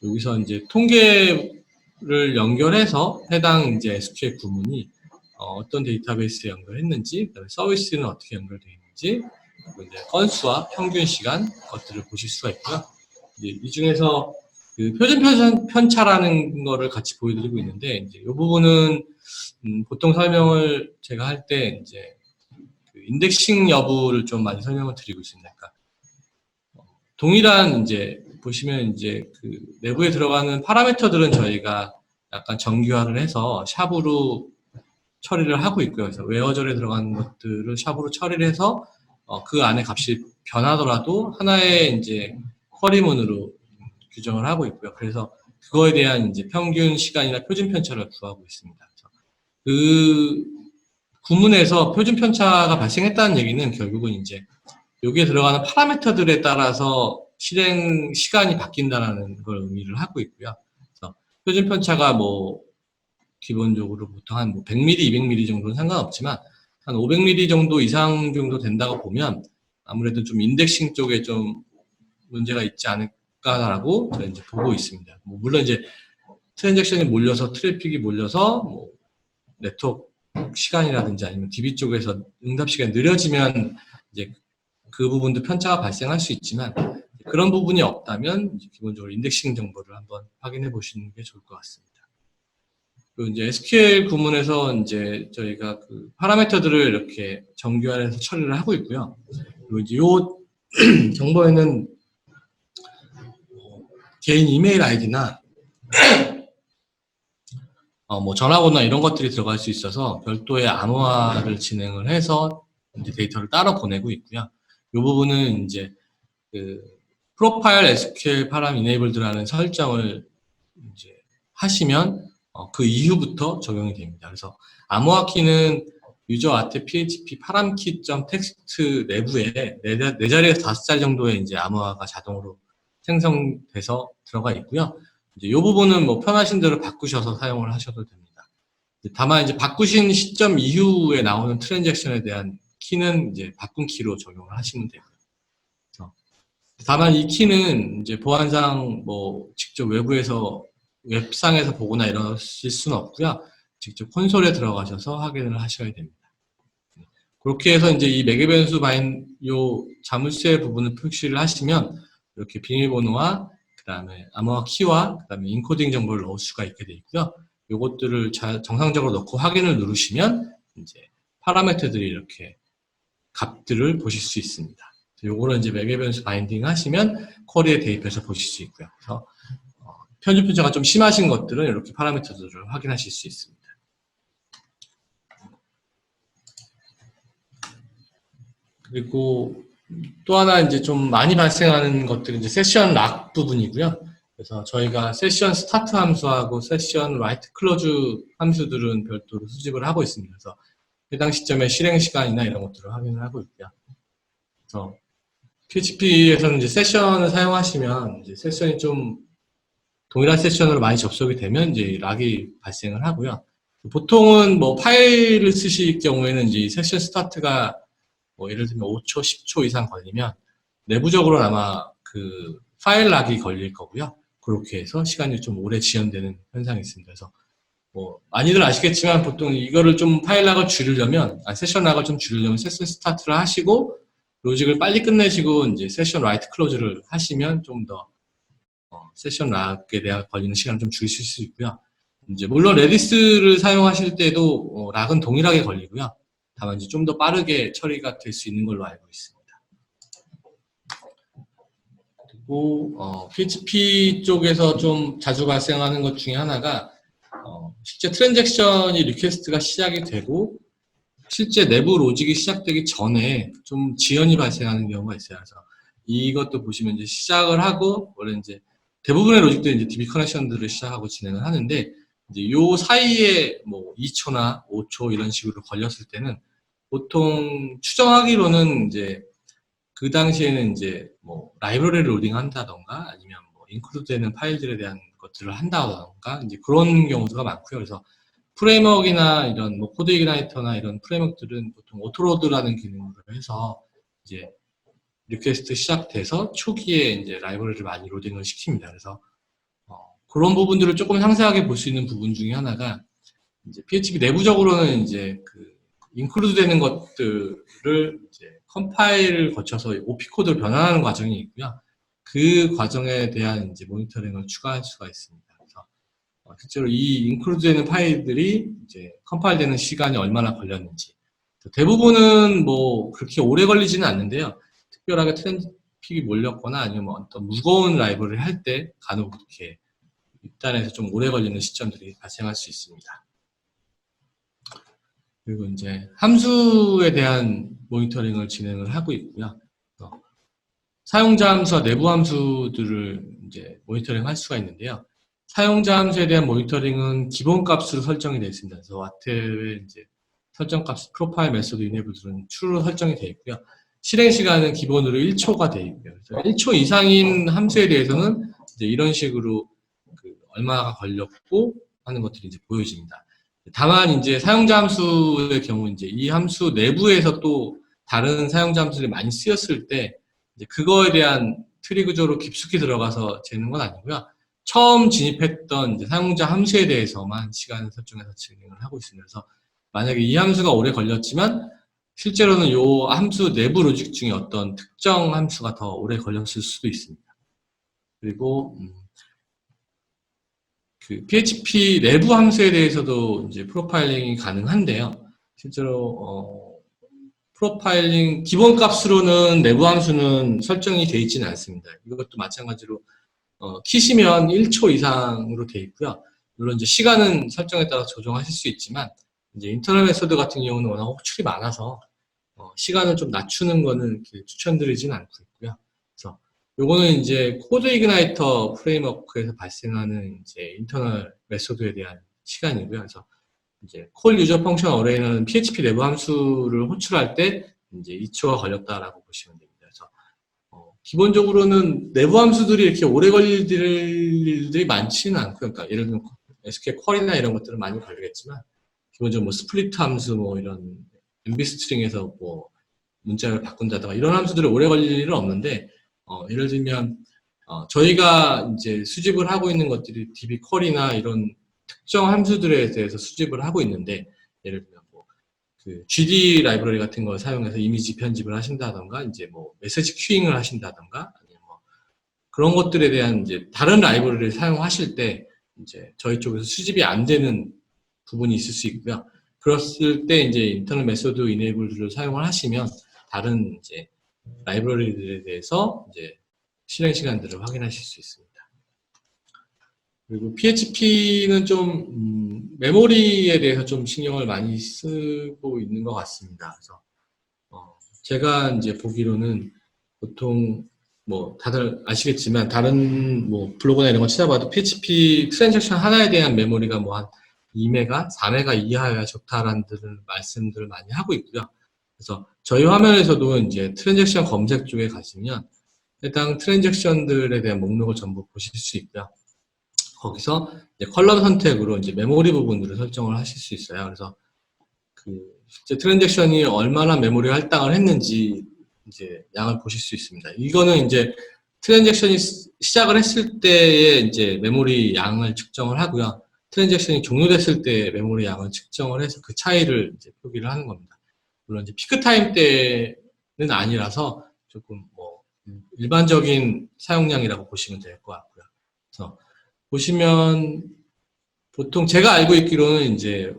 여기서 이제 통계를 연결해서 해당 이제 SQL 구문이 어떤 데이터베이스에 연결했는지, 그다음에 서비스는 어떻게 연결되어 있는지, 그리고 이제 건수와 평균 시간 것들을 보실 수가 있고요. 이 중에서 그 표준 편차라는 거를 같이 보여드리고 있는데, 이제 이 부분은 보통 설명을 제가 할 때 이제 그 인덱싱 여부를 좀 많이 설명을 드리고 있습니다. 그러니까 동일한 이제 보시면 이제 그 내부에 들어가는 파라미터들은 저희가 약간 정규화를 해서 샵으로 처리를 하고 있고요. 그래서 웨어절에 들어가는 것들을 샵으로 처리를 해서 그 안에 값이 변하더라도 하나의 이제 쿼리문으로 규정을 하고 있고요. 그래서 그거에 대한 이제 평균 시간이나 표준 편차를 구하고 있습니다. 그 구문에서 표준 편차가 발생했다는 얘기는 결국은 이제 여기에 들어가는 파라미터들에 따라서 실행 시간이 바뀐다는 걸 의미를 하고 있고요. 그래서 표준 편차가 뭐 기본적으로 보통 한 100mm, 200mm 정도는 상관없지만 한 500mm 정도 이상 정도 된다고 보면 아무래도 좀 인덱싱 쪽에 좀 문제가 있지 않을까라고 저는 이제 보고 있습니다. 뭐 물론 이제 트랜잭션이 몰려서 트래픽이 몰려서 뭐 네트워크 시간이라든지 아니면 DB 쪽에서 응답 시간이 느려지면 이제 그 부분도 편차가 발생할 수 있지만 그런 부분이 없다면 이제 기본적으로 인덱싱 정보를 한번 확인해 보시는 게 좋을 것 같습니다. 그리고 이제 SQL 구문에서 이제 저희가 그 파라미터들을 이렇게 정규화해서 처리를 하고 있고요. 그리고 이제 요 정보에는 개인 이메일 아이디나 뭐 전화번호나 이런 것들이 들어갈 수 있어서 별도의 암호화를 진행을 해서 이제 데이터를 따로 보내고 있고요. 이 부분은 이제 그 프로파일 SQL 파람 이네이블드라는 설정을 이제 하시면 그 이후부터 적용이 됩니다. 그래서 암호화 키는 유저 아트 php 파람키.txt 내부에 네 자리에서 5자리 정도의 이제 암호화가 자동으로 생성돼서 들어가 있고요. 이제 이 부분은 뭐 편하신 대로 바꾸셔서 사용을 하셔도 됩니다. 다만 이제 바꾸신 시점 이후에 나오는 트랜잭션에 대한 키는 이제 바꾼 키로 적용을 하시면 되고요. 다만 이 키는 이제 보안상 뭐 직접 외부에서 웹상에서 보거나 이러실 수는 없고요. 직접 콘솔에 들어가셔서 확인을 하셔야 됩니다. 그렇게 해서 이제 이 매개 변수 요 자물쇠 부분을 표시를 하시면 이렇게 비밀번호와 그다음에 암호화 키와 그다음에 인코딩 정보를 넣을 수가 있게 되어 있고요. 요것들을 정상적으로 넣고 확인을 누르시면 이제 파라미터들이 이렇게 값들을 보실 수 있습니다. 요거는 이제 매개 변수 바인딩 하시면 쿼리에 대입해서 보실 수 있고요. 그래서 편집 편차가 좀 심하신 것들은 이렇게 파라미터들을 확인하실 수 있습니다. 그리고 또 하나 이제 좀 많이 발생하는 것들은 이제 세션 락 부분이고요. 그래서 저희가 세션 스타트 함수하고 세션 라이트 클로즈 함수들은 별도로 수집을 하고 있습니다. 그래서 해당 시점의 실행 시간이나 이런 것들을 확인을 하고 있고요. 그래서 PHP에서는 이제 세션을 사용하시면 이제 세션이 좀 동일한 세션으로 많이 접속이 되면 이제 락이 발생을 하고요. 보통은 뭐 파일을 쓰실 경우에는 이제 세션 스타트가 뭐 예를 들면 5초, 10초 이상 걸리면 내부적으로는 아마 그 파일 락이 걸릴 거고요. 그렇게 해서 시간이 좀 오래 지연되는 현상이 있습니다. 그래서 뭐 많이들 아시겠지만 보통 이거를 좀 파일 락을 줄이려면 세션 락을 좀 줄이려면 세션 스타트를 하시고 로직을 빨리 끝내시고 이제 세션 라이트 클로즈를 하시면 좀 더 세션 락에 대한 걸리는 시간을 좀 줄이실 수 있고요. 이제 물론 레디스를 사용하실 때도 락은 동일하게 걸리고요. 다만 이제 좀 더 빠르게 처리가 될 수 있는 걸로 알고 있습니다. 그리고 PHP 쪽에서 좀 자주 발생하는 것 중에 하나가 실제 트랜잭션이 리퀘스트가 시작이 되고 실제 내부 로직이 시작되기 전에 좀 지연이 발생하는 경우가 있어요. 그래서 이것도 보시면 이제 시작을 하고, 원래 이제 대부분의 로직들이 이제 DB 커넥션들을 시작하고 진행을 하는데, 이제 요 사이에 뭐 2초나 5초 이런 식으로 걸렸을 때는 보통 추정하기로는 이제 그 당시에는 이제 뭐 라이브러리를 로딩한다던가 아니면 뭐 인클루드 되는 파일들에 대한 것들을 한다던가 이제 그런 경우가 많고요. 그래서 프레임워크나 이런 뭐 코드 이그나이터나 이런 프레임워크들은 보통 오토로드라는 기능으로 해서 이제 리퀘스트 시작돼서 초기에 이제 라이브러리를 많이 로딩을 시킵니다. 그래서 그런 부분들을 조금 상세하게 볼 수 있는 부분 중에 하나가 이제 PHP 내부적으로는 이제 그 인클루드 되는 것들을 이제 컴파일을 거쳐서 OP 코드로 변환하는 과정이 있고요. 그 과정에 대한 이제 모니터링을 추가할 수가 있습니다. 그래서 실제로 이 인클루드 되는 파일들이 이제 컴파일 되는 시간이 얼마나 걸렸는지. 대부분은 뭐 그렇게 오래 걸리지는 않는데요. 특별하게 트래픽이 몰렸거나 아니면 뭐 어떤 무거운 라이브러리를 할 때 간혹 이렇게 입단해서 좀 오래 걸리는 시점들이 발생할 수 있습니다. 그리고 이제 함수에 대한 모니터링을 진행을 하고 있고요. 사용자 함수와 내부 함수들을 이제 모니터링 할 수가 있는데요. 사용자 함수에 대한 모니터링은 기본 값으로 설정이 되어 있습니다. 그래서 와트의 이제 설정 값, 프로파일 메소드 이네블들은 true로 설정이 되어 있고요. 실행 시간은 기본으로 1초가 되어 있고요. 그래서 1초 이상인 함수에 대해서는 이제 이런 식으로 그 얼마가 걸렸고 하는 것들이 이제 보여집니다. 다만 이제 사용자 함수의 경우 이제 이 함수 내부에서 또 다른 사용자 함수들이 많이 쓰였을 때 이제 그거에 대한 트리 구조로 깊숙이 들어가서 재는 건 아니고요. 처음 진입했던 이제 사용자 함수에 대해서만 시간을 설정해서 진행을 하고 있습니다. 그래서 만약에 이 함수가 오래 걸렸지만 실제로는 이 함수 내부 로직 중에 어떤 특정 함수가 더 오래 걸렸을 수도 있습니다. 그리고 그 PHP 내부 함수에 대해서도 이제 프로파일링이 가능한데요. 실제로 프로파일링 기본 값으로는 내부 함수는 설정이 되어 있지는 않습니다. 이것도 마찬가지로 키시면 1초 이상으로 되어 있고요. 물론 이제 시간은 설정에 따라 조정하실 수 있지만 이제 인터널 메소드 같은 경우는 워낙 호출이 많아서 시간을 좀 낮추는 거는 이렇게 추천드리지는 않고 있고요. 그래서 요거는 이제 코드 이그나이터 프레임워크에서 발생하는 이제 인터널 메소드에 대한 시간이고요. 그래서 이제 콜 유저 펑션 어레이는 PHP 내부 함수를 호출할 때 이제 2초가 걸렸다라고 보시면 됩니다. 그래서 기본적으로는 내부 함수들이 이렇게 오래 걸릴 일들이 많지는 않고요. 그러니까 예를 들면 SQL 쿼리나 이런 것들은 많이 걸리겠지만 기본적으로 뭐 스플리트 함수 뭐 이런 MB 스트링에서 뭐 문자를 바꾼다든가 이런 함수들이 오래 걸릴 일은 없는데 예를 들면 저희가 이제 수집을 하고 있는 것들이 DB 쿼리나 이런 특정 함수들에 대해서 수집을 하고 있는데 예를 들면 뭐 그 GD 라이브러리 같은 걸 사용해서 이미지 편집을 하신다던가 이제 뭐 메시지 큐잉을 하신다던가 아니면 뭐 그런 것들에 대한 이제 다른 라이브러리를 사용하실 때 이제 저희 쪽에서 수집이 안 되는 부분이 있을 수 있고요. 그랬을 때 이제 인터널 메소드 이네이블들을 사용을 하시면 다른 이제 라이브러리들에 대해서 이제 실행 시간들을 확인하실 수 있습니다. 그리고 PHP는 좀 메모리에 대해서 좀 신경을 많이 쓰고 있는 것 같습니다. 그래서 제가 이제 보기로는 보통 뭐 다들 아시겠지만 다른 뭐 블로그나 이런 거 찾아봐도 PHP 트랜잭션 하나에 대한 메모리가 뭐 한 2메가, 4메가 이하여야 좋다라는 말씀들을 많이 하고 있고요. 그래서 저희 화면에서도 이제 트랜잭션 검색 쪽에 가시면 해당 트랜잭션들에 대한 목록을 전부 보실 수 있고요. 거기서 이제 컬럼 선택으로 이제 메모리 부분들을 설정을 하실 수 있어요. 그래서 그 실제 트랜잭션이 얼마나 메모리 할당을 했는지 이제 양을 보실 수 있습니다. 이거는 이제 트랜잭션이 시작을 했을 때의 이제 메모리 양을 측정을 하고요. 트랜잭션이 종료됐을 때 메모리 양을 측정을 해서 그 차이를 이제 표기를 하는 겁니다. 물론 이제 피크 타임 때는 아니라서 조금 뭐 일반적인 사용량이라고 보시면 될 것 같고요. 그래서 보시면 보통 제가 알고 있기로는 이제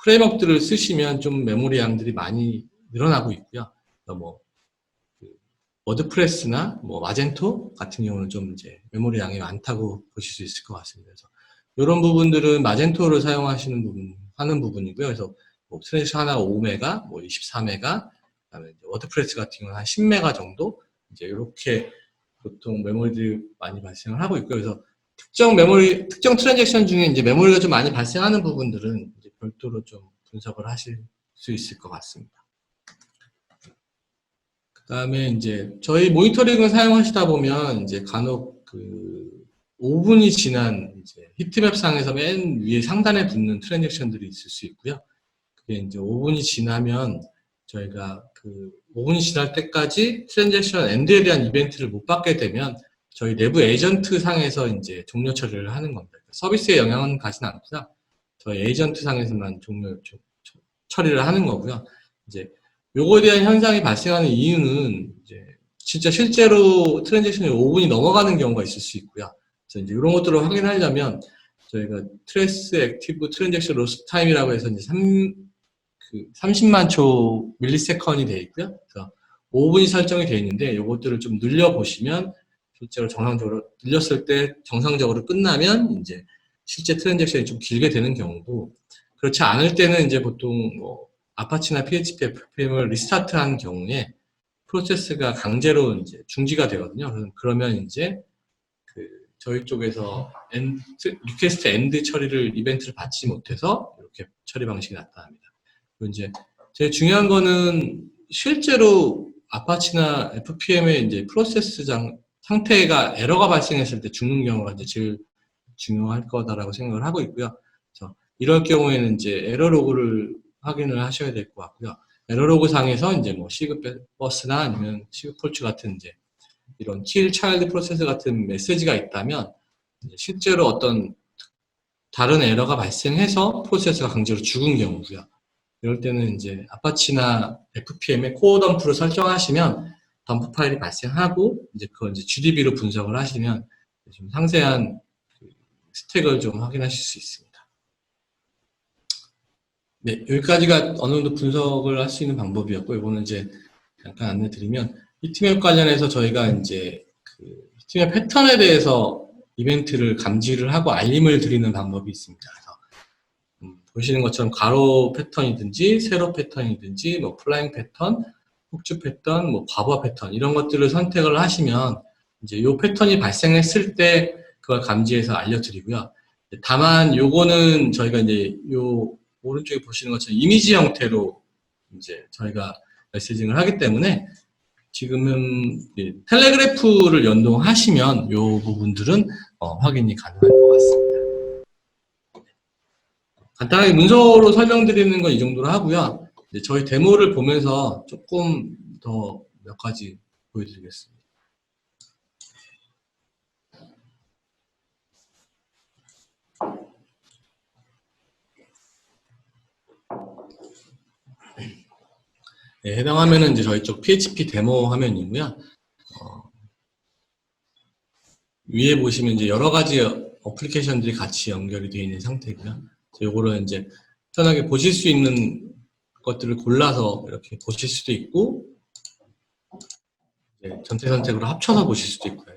프레임워크들을 쓰시면 좀 메모리 양들이 많이 늘어나고 있고요. 뭐 워드프레스나 뭐 마젠토 같은 경우는 좀 이제 메모리 양이 많다고 보실 수 있을 것 같습니다. 그래서 이런 부분들은 마젠토를 사용하시는 부분 하는 부분이고요. 그래서 뭐 트랜잭션 하나가 5메가, 뭐 24메가, 그다음에 이제 워드프레스 같은 경우는 한 10메가 정도 이제 이렇게 보통 메모리들이 많이 발생을 하고 있고요. 그래서 특정 메모리, 특정 트랜잭션 중에 이제 메모리가 좀 많이 발생하는 부분들은 이제 별도로 좀 분석을 하실 수 있을 것 같습니다. 그 다음에 이제 저희 모니터링을 사용하시다 보면 이제 간혹 그 5분이 지난 이제 히트맵 상에서 맨 위에 상단에 붙는 트랜잭션들이 있을 수 있고요. 그게 이제 5분이 지나면 저희가 그 5분이 지날 때까지 트랜잭션 엔드에 대한 이벤트를 못 받게 되면 저희 내부 에이전트 상에서 이제 종료 처리를 하는 겁니다. 서비스에 영향은 가진 않고요. 저희 에이전트 상에서만 처리를 하는 거고요. 이제 요거에 대한 현상이 발생하는 이유는 이제 진짜 실제로 트랜잭션이 5분이 넘어가는 경우가 있을 수 있고요. 그래서 이제 이런 것들을 확인하려면 저희가 트레스 액티브 트랜잭션 로스 타임이라고 해서 이제 30만 초 밀리세컨이 되어 있고요. 그래서 5분이 설정이 되어 있는데 이것들을 좀 늘려보시면 실제로 정상적으로 늘렸을 때 정상적으로 끝나면 이제 실제 트랜잭션이 좀 길게 되는 경우고 그렇지 않을 때는 이제 보통 뭐 아파치나 PHP FPM을 리스타트한 경우에 프로세스가 강제로 이제 중지가 되거든요. 그러면 이제 그 저희 쪽에서 리퀘스트 엔드 처리를 이벤트를 받지 못해서 이렇게 처리 방식이 나타납니다. 그리고 이제 제일 중요한 거는 실제로 아파치나 FPM의 이제 프로세스장 상태가 에러가 발생했을 때 죽는 경우가 이제 제일 중요할 거다라고 생각을 하고 있고요. 그래서 이럴 경우에는 이제 에러 로그를 확인을 하셔야 될 것 같고요. 에러 로그 상에서 이제 뭐 시급 버스나 아니면 시급 폴츠 같은 이제 이런 킬 차일드 프로세스 같은 메시지가 있다면 실제로 어떤 다른 에러가 발생해서 프로세스가 강제로 죽은 경우고요. 이럴 때는 이제 아파치나 FPM에 코어 덤프를 설정하시면 덤프 파일이 발생하고 이제 그걸 이제 GDB로 분석을 하시면 좀 상세한 스택을 좀 확인하실 수 있습니다. 네, 여기까지가 어느 정도 분석을 할 수 있는 방법이었고, 이거는 이제 잠깐 안내 드리면, 히트맵 관련해서 저희가 이제 그 히트맵 패턴에 대해서 이벤트를 감지를 하고 알림을 드리는 방법이 있습니다. 그래서 보시는 것처럼 가로 패턴이든지 세로 패턴이든지 뭐 플라잉 패턴, 폭주 패턴, 뭐 과부하 패턴 이런 것들을 선택을 하시면 이제 이 패턴이 발생했을 때 그걸 감지해서 알려드리고요. 다만 요거는 저희가 이제 요 오른쪽에 보시는 것처럼 이미지 형태로 이제 저희가 메시징을 하기 때문에 지금은 텔레그래프를 연동하시면 요 부분들은 확인이 가능할 것 같습니다. 간단하게 문서로 설명드리는 건 이 정도로 하고요. 이제 저희 데모를 보면서 조금 더 몇 가지 보여드리겠습니다. 네, 해당 화면은 이제 저희 쪽 PHP 데모 화면이고요. 위에 보시면 이제 여러 가지 어플리케이션들이 같이 연결이 되어 있는 상태고요. 요거를 이제 편하게 보실 수 있는 것들을 골라서 이렇게 보실 수도 있고, 전체 선택으로 합쳐서 보실 수도 있고요.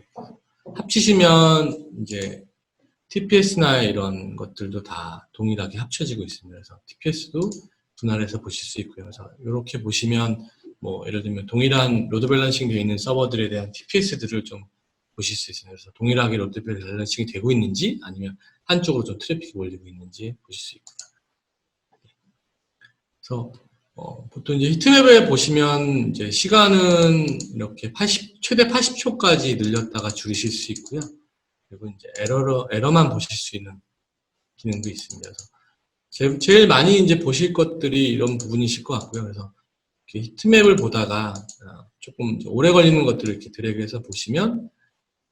합치시면 이제 TPS나 이런 것들도 다 동일하게 합쳐지고 있습니다. 그래서 TPS도 분할해서 보실 수 있고요. 그래서 이렇게 보시면 뭐 예를 들면 동일한 로드 밸런싱 되어 있는 서버들에 대한 TPS들을 좀 보실 수 있습니다. 그래서 동일하게 로드 밸런싱이 되고 있는지 아니면 한쪽으로 좀 트래픽이 몰리고 있는지 보실 수 있고요. 그래서 보통 이제 히트맵에 보시면 이제 시간은 이렇게 최대 80초까지 늘렸다가 줄이실 수 있고요. 그리고 이제 에러만 보실 수 있는 기능도 있습니다. 그래서 제일 많이 이제 보실 것들이 이런 부분이실 것 같고요. 그래서 이렇게 히트맵을 보다가 조금 오래 걸리는 것들을 이렇게 드래그해서 보시면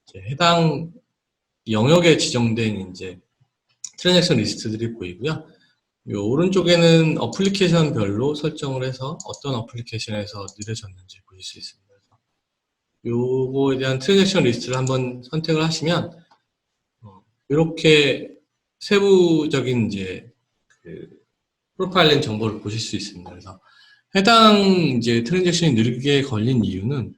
이제 해당 영역에 지정된 이제 트랜잭션 리스트들이 보이고요. 요 오른쪽에는 어플리케이션별로 설정을 해서 어떤 어플리케이션에서 느려졌는지 보실 수 있습니다. 요거에 대한 트랜잭션 리스트를 한번 선택을 하시면 이렇게 세부적인 이제 그 프로파일링 정보를 보실 수 있습니다. 그래서 해당 이제 트랜잭션이 느리게 걸린 이유는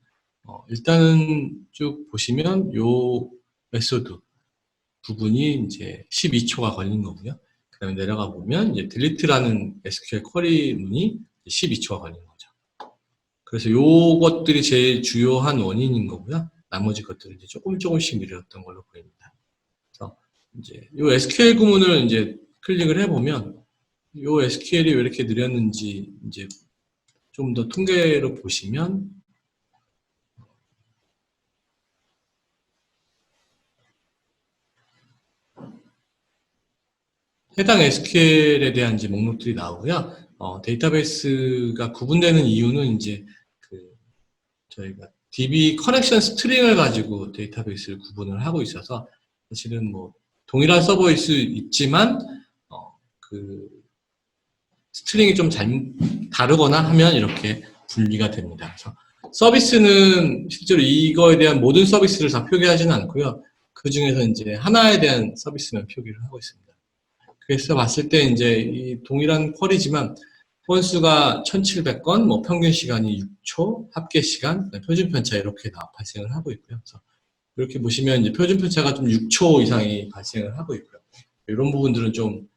일단은 쭉 보시면 요 메소드 부분이 이제 12초가 걸린 거고요. 그 그다음에 내려가 보면 이제 delete라는 SQL 쿼리 문이 12초가 걸린 거죠. 그래서 요것들이 제일 주요한 원인인 거고요. 나머지 것들은 이제 조금씩 느렸던 걸로 보입니다. 그래서 이제 요 SQL 구문을 이제 클릭을 해보면 요 SQL이 왜 이렇게 느렸는지 이제 좀 더 통계로 보시면 해당 SQL에 대한 이제 목록들이 나오고요. 데이터베이스가 구분되는 이유는 이제 저희가 DB 커넥션 스트링을 가지고 데이터베이스를 구분을 하고 있어서 사실은 뭐 동일한 서버일 수 있지만 그 스트링이 좀 다르거나 하면 이렇게 분리가 됩니다. 그래서 서비스는 실제로 이거에 대한 모든 서비스를 다 표기하지는 않고요. 그 중에서 이제 하나에 대한 서비스만 표기를 하고 있습니다. 그래서 봤을 때 이제 이 동일한 쿼리지만 건수가 1700건, 뭐 평균 시간이 6초, 합계 시간, 표준 편차 이렇게 발생을 하고 있고요. 그래서 이렇게 보시면 이제 표준 편차가 좀 6초 이상이 발생을 하고 있고요. 이런 부분들은 좀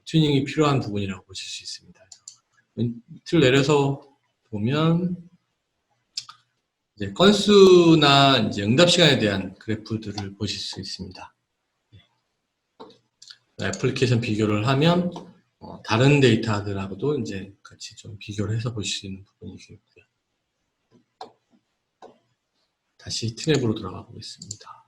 튜닝이 필요한 부분이라고 보실 수 있습니다. 밑을 내려서 보면 이제 건수나 이제 응답 시간에 대한 그래프들을 보실 수 있습니다. 애플리케이션 비교를 하면 다른 데이터들하고도 이제 같이 좀 비교를 해서 보실 수 있는 부분이고요. 다시 트랩으로 들어가 보겠습니다.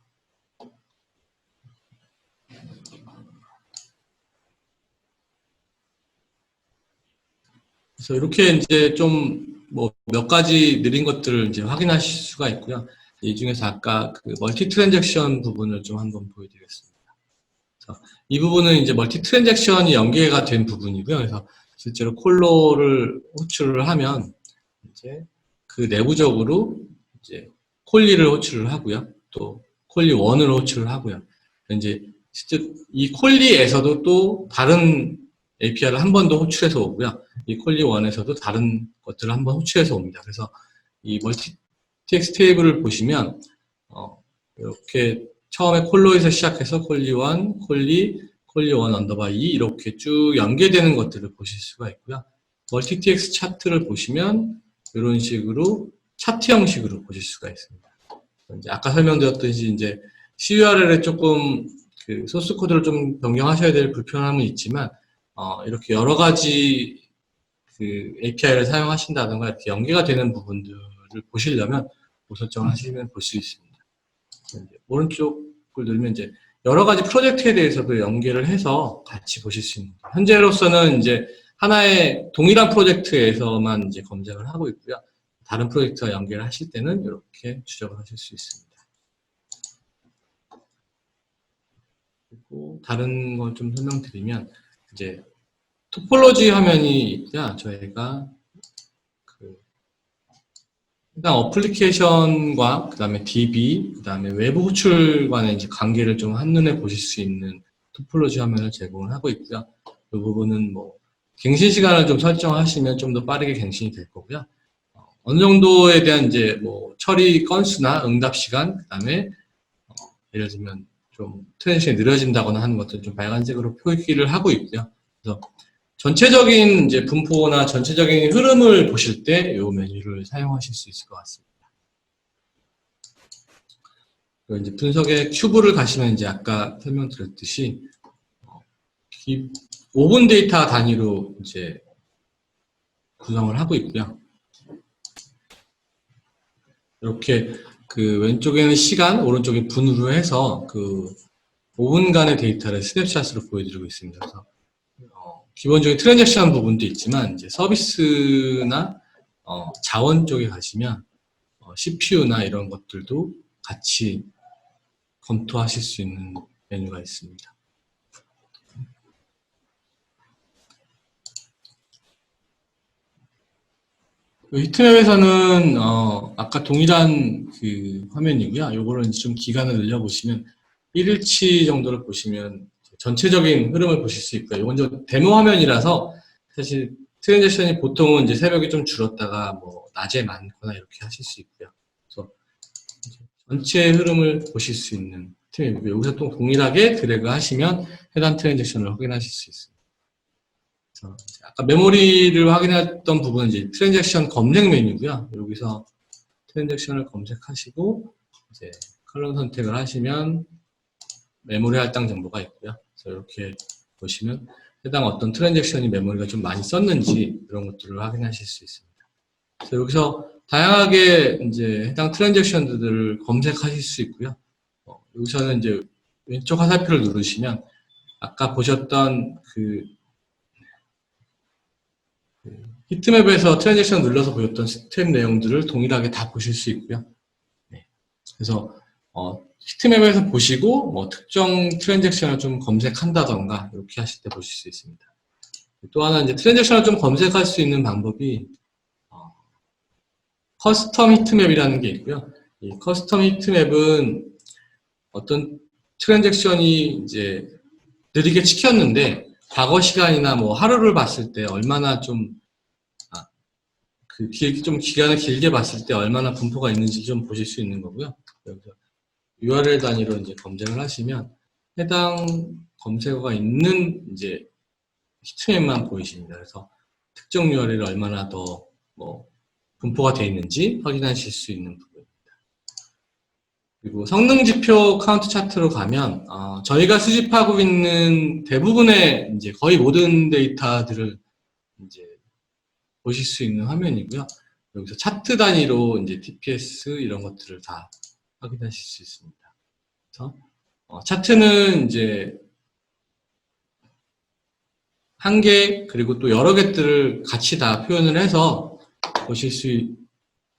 그래서 이렇게 이제 좀 뭐 몇 가지 느린 것들을 이제 확인하실 수가 있고요. 이 중에서 아까 그 멀티 트랜잭션 부분을 좀 한번 보여드리겠습니다. 이 부분은 이제 멀티 트랜잭션이 연계가 된 부분이고요. 그래서 실제로 콜로를 호출을 하면 이제 그 내부적으로 이제 콜리를 호출을 하고요. 또 콜리 1을 호출을 하고요. 이제 실제 이 콜리에서도 또 다른 API를 한 번 더 호출해서 오고요. 이 콜리 1에서도 다른 것들을 한 번 호출해서 옵니다. 그래서 이 멀티 TX 테이블을 보시면 이렇게 처음에 콜로에서 시작해서 콜리 1, 콜리 1 언더바 2 이렇게 쭉 연계되는 것들을 보실 수가 있고요. 멀티 TX 차트를 보시면 이런 식으로 차트 형식으로 보실 수가 있습니다. 이제 아까 설명드렸듯이 이제 CURL에 조금 그 소스 코드를 좀 변경하셔야 될 불편함은 있지만 이렇게 여러 가지 그 API를 사용하신다든가 이렇게 연계가 되는 부분들을 보시려면 뭐 설정을 하시면 볼 수 있습니다. 이제 오른쪽을 누르면 이제 여러 가지 프로젝트에 대해서도 연계를 해서 같이 보실 수 있는 거예요. 현재로서는 이제 하나의 동일한 프로젝트에서만 이제 검색을 하고 있고요. 다른 프로젝트와 연계를 하실 때는 이렇게 추적을 하실 수 있습니다. 그리고 다른 걸 좀 설명드리면 이제 토폴로지 화면이 있고요. 저희가 일단 어플리케이션과 그다음에 DB, 그다음에 외부 호출 간의 이제 관계를 좀 한눈에 보실 수 있는 토폴로지 화면을 제공을 하고 있고요. 이 부분은 뭐 갱신 시간을 좀 설정하시면 좀 더 빠르게 갱신이 될 거고요. 어느 정도에 대한 이제 뭐 처리 건수나 응답 시간, 그다음에 예를 들면 좀 트랜지션이 느려진다거나 하는 것들 좀 빨간색으로 표기를 하고 있고요. 그래서 전체적인 이제 분포나 전체적인 흐름을 보실 때 이 메뉴를 사용하실 수 있을 것 같습니다. 그리고 이제 분석의 큐브를 가시면 이제 아까 설명드렸듯이 5분 데이터 단위로 이제 구성을 하고 있고요. 이렇게 그 왼쪽에는 시간, 오른쪽에 분으로 해서 그 5분간의 데이터를 스냅샷으로 보여드리고 있습니다. 그래서 기본적인 트랜잭션 부분도 있지만 이제 서비스나 자원 쪽에 가시면 CPU나 이런 것들도 같이 검토하실 수 있는 메뉴가 있습니다. 히트맵에서는 아까 동일한 그 화면이고요. 요거를 좀 기간을 늘려보시면 1일치 정도를 보시면 전체적인 흐름을 보실 수 있고요. 이건 좀 데모 화면이라서 사실 트랜잭션이 보통은 이제 새벽에 좀 줄었다가 뭐 낮에 많거나 이렇게 하실 수 있고요. 그래서 전체 흐름을 보실 수 있는 히트맵이고 여기서 또 동일하게 드래그 하시면 해당 트랜잭션을 확인하실 수 있습니다. 그래서 아까 메모리를 확인했던 부분은 이제 트랜잭션 검색 메뉴고요. 여기서 트랜잭션을 검색하시고 이제 컬럼 선택을 하시면 메모리 할당 정보가 있고요. 그래서 이렇게 보시면 해당 어떤 트랜잭션이 메모리가 좀 많이 썼는지 이런 것들을 확인하실 수 있습니다. 그래서 여기서 다양하게 이제 해당 트랜잭션들을 검색하실 수 있고요. 여기서는 이제 왼쪽 화살표를 누르시면 아까 보셨던 그 히트맵에서 트랜잭션 눌러서 보였던 스텝 내용들을 동일하게 다 보실 수 있고요. 네. 그래서 히트맵에서 보시고 뭐 특정 트랜잭션을 좀 검색한다던가 이렇게 하실 때 보실 수 있습니다. 또 하나 이제 트랜잭션을 좀 검색할 수 있는 방법이 커스텀 히트맵이라는 게 있고요. 이 커스텀 히트맵은 어떤 트랜잭션이 이제 느리게 찍혔는데 과거 시간이나 뭐 하루를 봤을 때 얼마나 좀 좀 기간을 길게 봤을 때 얼마나 분포가 있는지 좀 보실 수 있는 거고요. 여기서 URL 단위로 이제 검색을 하시면 해당 검색어가 있는 이제 히트맵만 보이십니다. 그래서 특정 URL이 얼마나 더 뭐 분포가 되어 있는지 확인하실 수 있는 부분입니다. 그리고 성능 지표 카운트 차트로 가면 저희가 수집하고 있는 대부분의 이제 거의 모든 데이터들을 이제 보실 수 있는 화면이고요. 여기서 차트 단위로 이제 TPS 이런 것들을 다 확인하실 수 있습니다. 그래서 차트는 이제 한 개 그리고 또 여러 개들을 같이 다 표현을 해서 보실 수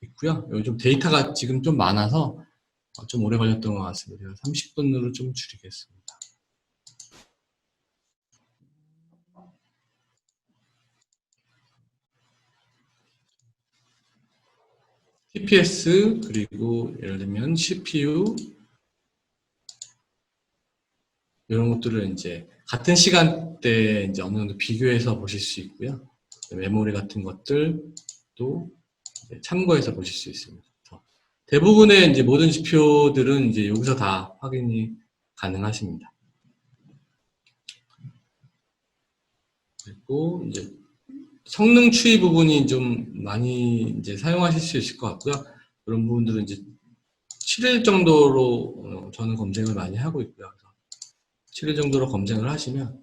있고요. 여기 좀 데이터가 지금 좀 많아서 좀 오래 걸렸던 것 같습니다. 30분으로 좀 줄이겠습니다. TPS 그리고 예를 들면 CPU 이런 것들을 이제 같은 시간대에 이제 어느 정도 비교해서 보실 수 있고요. 메모리 같은 것들도 참고해서 보실 수 있습니다. 대부분의 이제 모든 지표들은 이제 여기서 다 확인이 가능하십니다. 그리고 이제 성능 추이 부분이 좀 많이 이제 사용하실 수 있을 것 같고요. 그런 부분들은 이제 7일 정도로 저는 검색을 많이 하고 있고요. 7일 정도로 검색을 하시면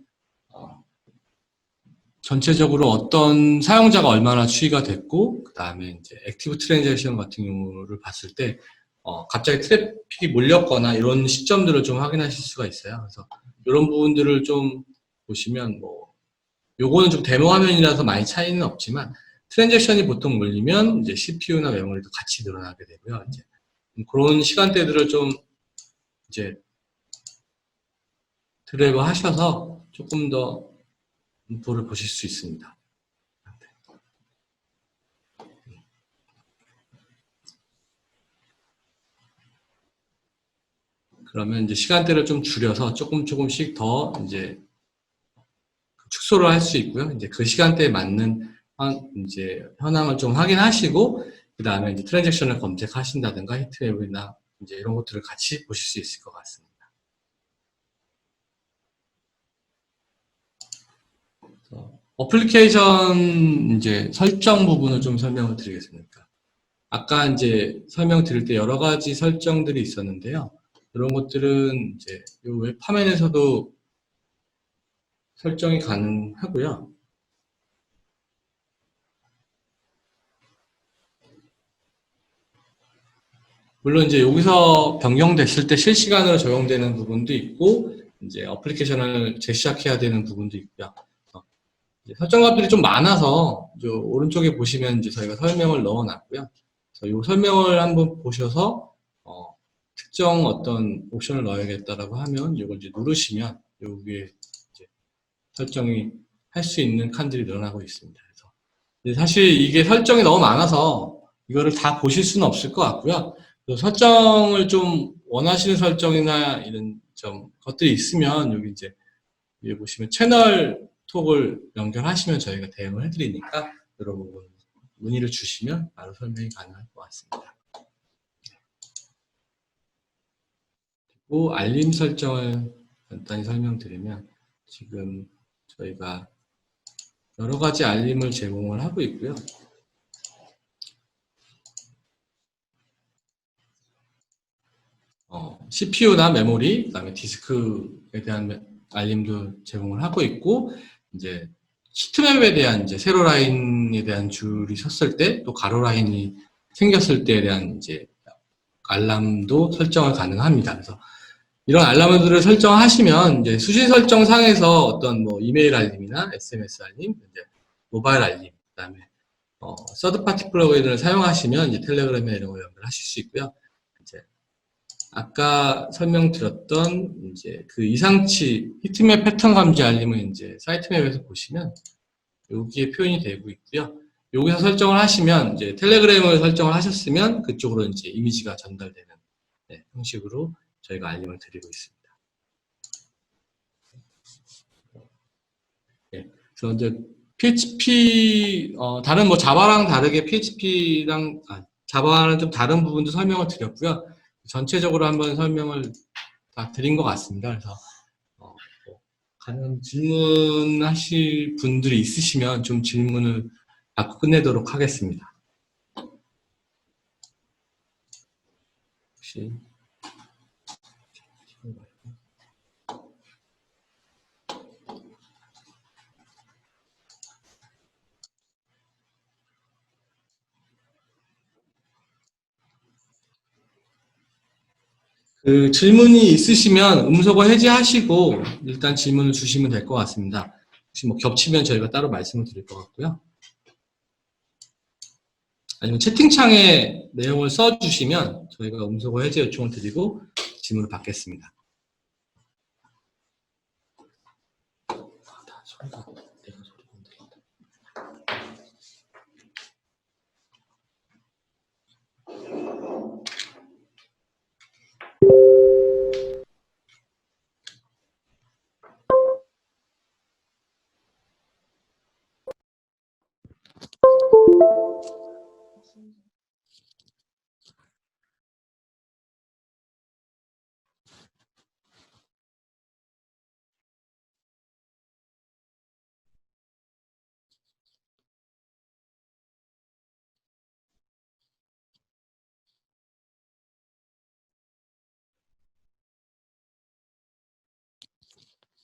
전체적으로 어떤 사용자가 얼마나 추이가 됐고 그 다음에 이제 액티브 트랜잭션 같은 경우를 봤을 때 갑자기 트래픽이 몰렸거나 이런 시점들을 좀 확인하실 수가 있어요. 그래서 이런 부분들을 좀 보시면 뭐 요거는 좀 데모 화면이라서 많이 차이는 없지만 트랜잭션이 보통 몰리면 이제 CPU나 메모리도 같이 늘어나게 되고요. 이제 그런 시간대들을 좀 이제 드래그 하셔서 조금 더 인포를 보실 수 있습니다. 그러면 이제 시간대를 좀 줄여서 조금씩 더 이제 축소를 할 수 있고요. 이제 그 시간대에 맞는 이제 현황을 좀 확인하시고 그 다음에 이제 트랜잭션을 검색하신다든가 히트맵이나 이제 이런 것들을 같이 보실 수 있을 것 같습니다. 어플리케이션 이제 설정 부분을 좀 설명을 드리겠습니다. 아까 이제 설명드릴 때 여러 가지 설정들이 있었는데요. 그런 것들은 이제 이 웹 화면에서도 설정이 가능하고요. 물론 이제 여기서 변경됐을 때 실시간으로 적용되는 부분도 있고, 이제 어플리케이션을 재시작해야 되는 부분도 있고요. 설정값들이 좀 많아서 오른쪽에 보시면 이제 저희가 설명을 넣어놨고요. 이 설명을 한번 보셔서 특정 어떤 옵션을 넣어야겠다라고 하면 이걸 이제 누르시면 여기에 이제 설정이 할 수 있는 칸들이 늘어나고 있습니다. 그래서 사실 이게 설정이 너무 많아서 이거를 다 보실 수는 없을 것 같고요. 설정을 좀 원하시는 설정이나 이런 좀 것들이 있으면 여기 이제 위에 보시면 채널 톡을 연결하시면 저희가 대응을 해드리니까 여러분 문의를 주시면 바로 설명이 가능할 것 같습니다. 그리고 알림 설정을 간단히 설명드리면 지금 저희가 여러 가지 알림을 제공을 하고 있고요. CPU나 메모리, 그다음에 디스크에 대한 알림도 제공을 하고 있고, 이제 시트맵에 대한 이제 세로 라인에 대한 줄이 섰을 때, 또 가로 라인이 생겼을 때에 대한 이제 알람도 설정을 가능합니다. 그래서 이런 알람들을 설정하시면 이제 수신 설정 상에서 어떤 뭐 이메일 알림이나 SMS 알림, 이제 모바일 알림, 그다음에 서드 파티 플러그인을 사용하시면 이제 텔레그램에 이런 거 연결하실 수 있고요. 이제 아까 설명드렸던 이제 그 이상치 히트맵 패턴 감지 알림은 이제 사이트맵에서 보시면 여기에 표현이 되고 있고요. 여기서 설정을 하시면 이제 텔레그램을 설정을 하셨으면 그쪽으로 이제 이미지가 전달되는 형식으로 저희가 알림을 드리고 있습니다. 그래서 이제 PHP 다른 뭐 자바랑 다르게 PHP랑 자바와는 좀 다른 부분도 설명을 드렸고요. 전체적으로 한번 설명을 다 드린 것 같습니다. 그래서 가능 질문하실 분들이 있으시면 좀 질문을 받고 끝내도록 하겠습니다. 혹시 그 질문이 있으시면 음소거 해제하시고 일단 질문을 주시면 될 것 같습니다. 혹시 뭐 겹치면 저희가 따로 말씀을 드릴 것 같고요. 아니면 채팅창에 내용을 써주시면 저희가 음소거 해제 요청을 드리고 질문을 받겠습니다.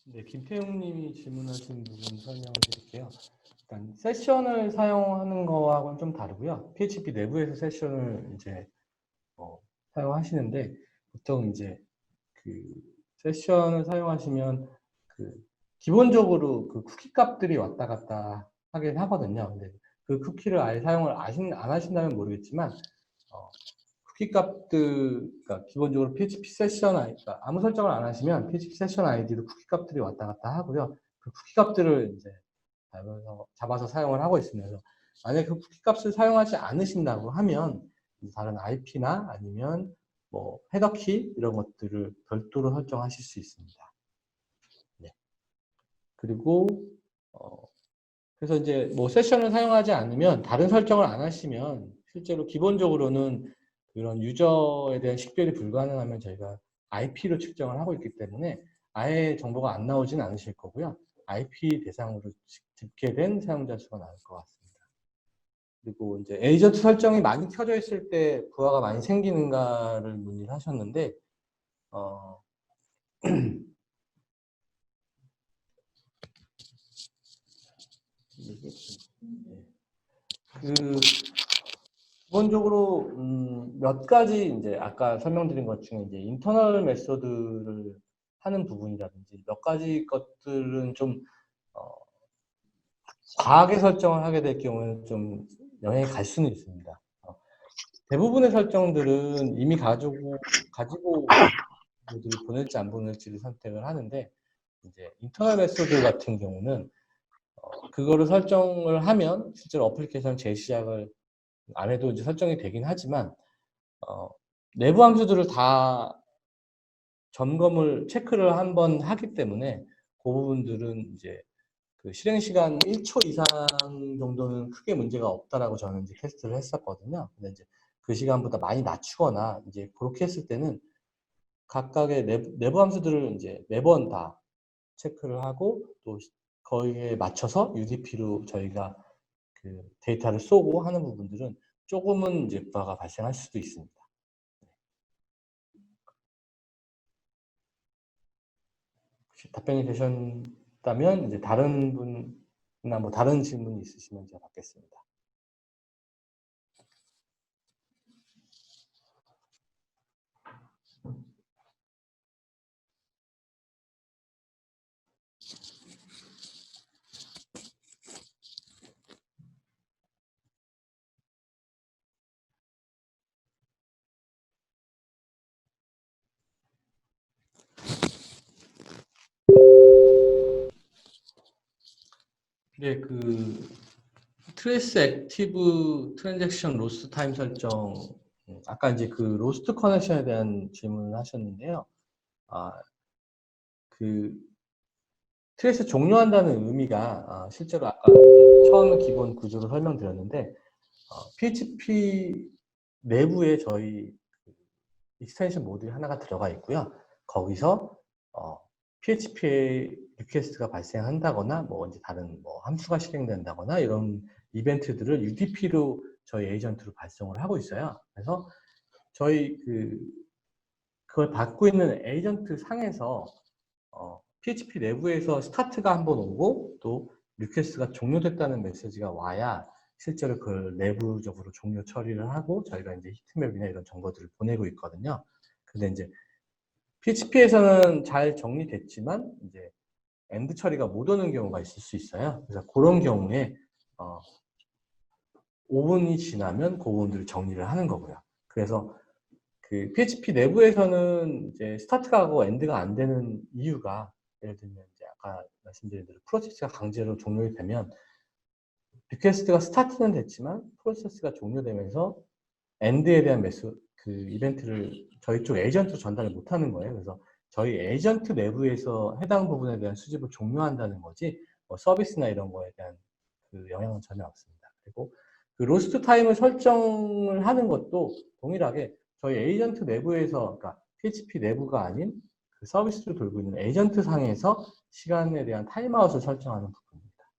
네, 김태용 님이 질문하신 부분 설명을 드릴게요. 일단 세션을 사용하는 거하고는 좀 다르고요. PHP 내부에서 세션을 이제 사용하시는데 보통 이제 그 세션을 사용하시면 그 기본적으로 그 쿠키 값들이 왔다 갔다 하긴 하거든요. 근데 그 쿠키를 아예 사용을 안 하신다면 모르겠지만 쿠키 값들, 그러니까 기본적으로 PHP 세션 그러니까 아무 설정을 안 하시면 PHP 세션 아이디로 쿠키 값들이 왔다 갔다 하고요. 그 쿠키 값들을 이제 잡아서 사용을 하고 있습니다. 그래서 만약에 그 쿠키 값을 사용하지 않으신다고 하면 다른 IP나 아니면 뭐 헤더키 이런 것들을 별도로 설정하실 수 있습니다. 네. 그리고 그래서 이제 뭐 세션을 사용하지 않으면 다른 설정을 안 하시면 실제로 기본적으로는 그런 유저에 대한 식별이 불가능하면 저희가 IP로 측정을 하고 있기 때문에 아예 정보가 안 나오진 않으실 거고요. IP 대상으로 집계된 사용자 수가 나올 것 같습니다. 그리고 이제 에이전트 설정이 많이 켜져 있을 때 부하가 많이 생기는가를 문의를 하셨는데 그 기본적으로 몇 가지 이제 아까 설명드린 것 중에 이제 인터널 메소드를 하는 부분이라든지 몇 가지 것들은 좀 과하게 설정을 하게 될 경우는 좀 영향이 갈 수는 있습니다. 대부분의 설정들은 이미 가지고 보낼지 안 보낼지를 선택을 하는데 이제 인터널 메소드 같은 경우는 그거를 설정을 하면 실제로 어플리케이션 재시작을 안 해도 이제 설정이 되긴 하지만 내부 함수들을 다 점검을 체크를 한번 하기 때문에 그 부분들은 이제 그 실행 시간 1초 이상 정도는 크게 문제가 없다라고 저는 이제 테스트를 했었거든요. 근데 이제 그 시간보다 많이 낮추거나 이제 그렇게 했을 때는 각각의 내부 함수들을 이제 매번 다 체크를 하고 또 거기에 맞춰서 UDP로 저희가 그 데이터를 쏘고 하는 부분들은 조금은 이제 부하가 발생할 수도 있습니다. 혹시 답변이 되셨다면 이제 다른 분이나 뭐 다른 질문이 있으시면 제가 받겠습니다. 네, 그 트레이스 액티브 트랜잭션 로스트 타임 설정, 아까 이제 그 로스트 커넥션에 대한 질문을 하셨는데요. 그 트레이스 종료한다는 의미가 실제로 아까 이제 처음 기본 구조를 설명드렸는데 PHP 내부에 저희 익스텐션 모듈이 하나가 들어가 있고요. 거기서 PHP에 리퀘스트가 발생한다거나 뭐 이제 다른 뭐 함수가 실행된다거나 이런 이벤트들을 UDP로 저희 에이전트로 발송을 하고 있어요. 그래서 저희 그걸 받고 있는 에이전트 상에서 PHP 내부에서 스타트가 한번 오고 또 리퀘스트가 종료됐다는 메시지가 와야 실제로 그걸 내부적으로 종료 처리를 하고 저희가 이제 히트맵이나 이런 정보들을 보내고 있거든요. 근데 이제 PHP에서는 잘 정리됐지만 이제 엔드 처리가 못 오는 경우가 있을 수 있어요. 그래서 그런 경우에 5분이 지나면 그 부분들을 정리를 하는 거고요. 그래서 그 PHP 내부에서는 이제 스타트가 하고 엔드가 안 되는 이유가 예를 들면 이제 아까 말씀드린 대로 프로세스가 강제로 종료가 되면 리퀘스트가 스타트는 됐지만 프로세스가 종료되면서 엔드에 대한 그 이벤트를 저희 쪽 에이전트로 전달을 못하는 거예요. 그래서 저희 에이전트 내부에서 해당 부분에 대한 수집을 종료한다는 거지 뭐 서비스나 이런 거에 대한 그 영향은 전혀 없습니다. 그리고 그 로스트 타임을 설정을 하는 것도 동일하게 저희 에이전트 내부에서, 그러니까 PHP 내부가 아닌 그 서비스를 돌고 있는 에이전트 상에서 시간에 대한 타임아웃을 설정하는 부분입니다.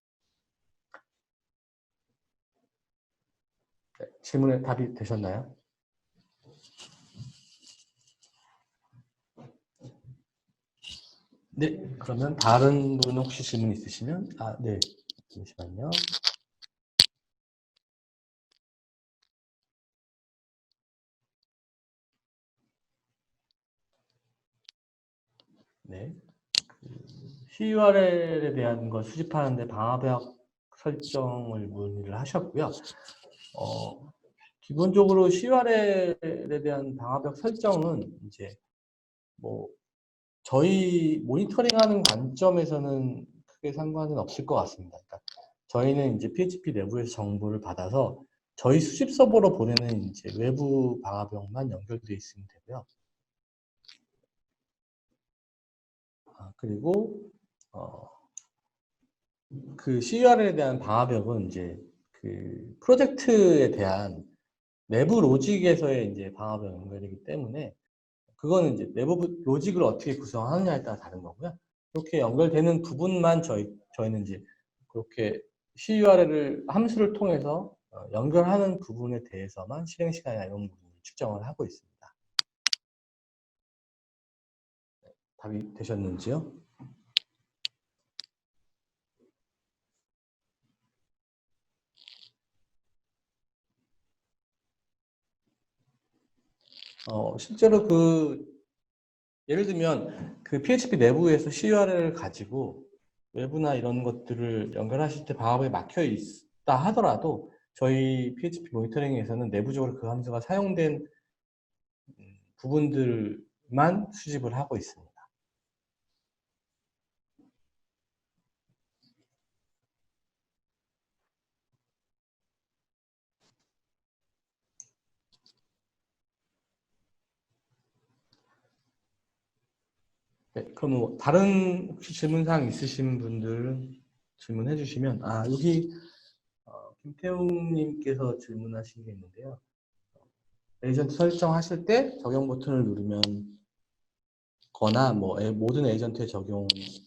네, 질문에 답이 되셨나요? 네, 그러면 다른 분 혹시 질문 있으시면, 네, 잠시만요. 네, CURL에 대한 걸 수집하는데 방화벽 설정을 문의를 하셨고요. 기본적으로 CURL에 대한 방화벽 설정은 이제 뭐 저희 모니터링하는 관점에서는 크게 상관은 없을 것 같습니다. 그러니까 저희는 이제 PHP 내부에서 정보를 받아서 저희 수집 서버로 보내는 이제 외부 방화벽만 연결되어 있으면 되고요. 그리고 그 CURL에 대한 방화벽은 이제 그 프로젝트에 대한 내부 로직에서의 이제 방화벽 연결이기 때문에 그거는 이제 내부 로직을 어떻게 구성하느냐에 따라 다른 거고요. 이렇게 연결되는 부분만 저희는 이제 그렇게 CURL을 함수를 통해서 연결하는 부분에 대해서만 실행 시간이나 이런 부분을 측정을 하고 있습니다. 답이 되셨는지요? 실제로 예를 들면 그 PHP 내부에서 CURL을 가지고 외부나 이런 것들을 연결하실 때 방화벽에 막혀 있다 하더라도 저희 PHP 모니터링에서는 내부적으로 그 함수가 사용된 부분들만 수집을 하고 있습니다. 네, 그럼 뭐 다른 혹시 질문사항 있으신 분들 질문해 주시면 여기 김태웅님께서 질문하신 게 있는데요. 에이전트 설정하실 때 적용 버튼을 누르면 거나 뭐 모든 에이전트에 적용하셨을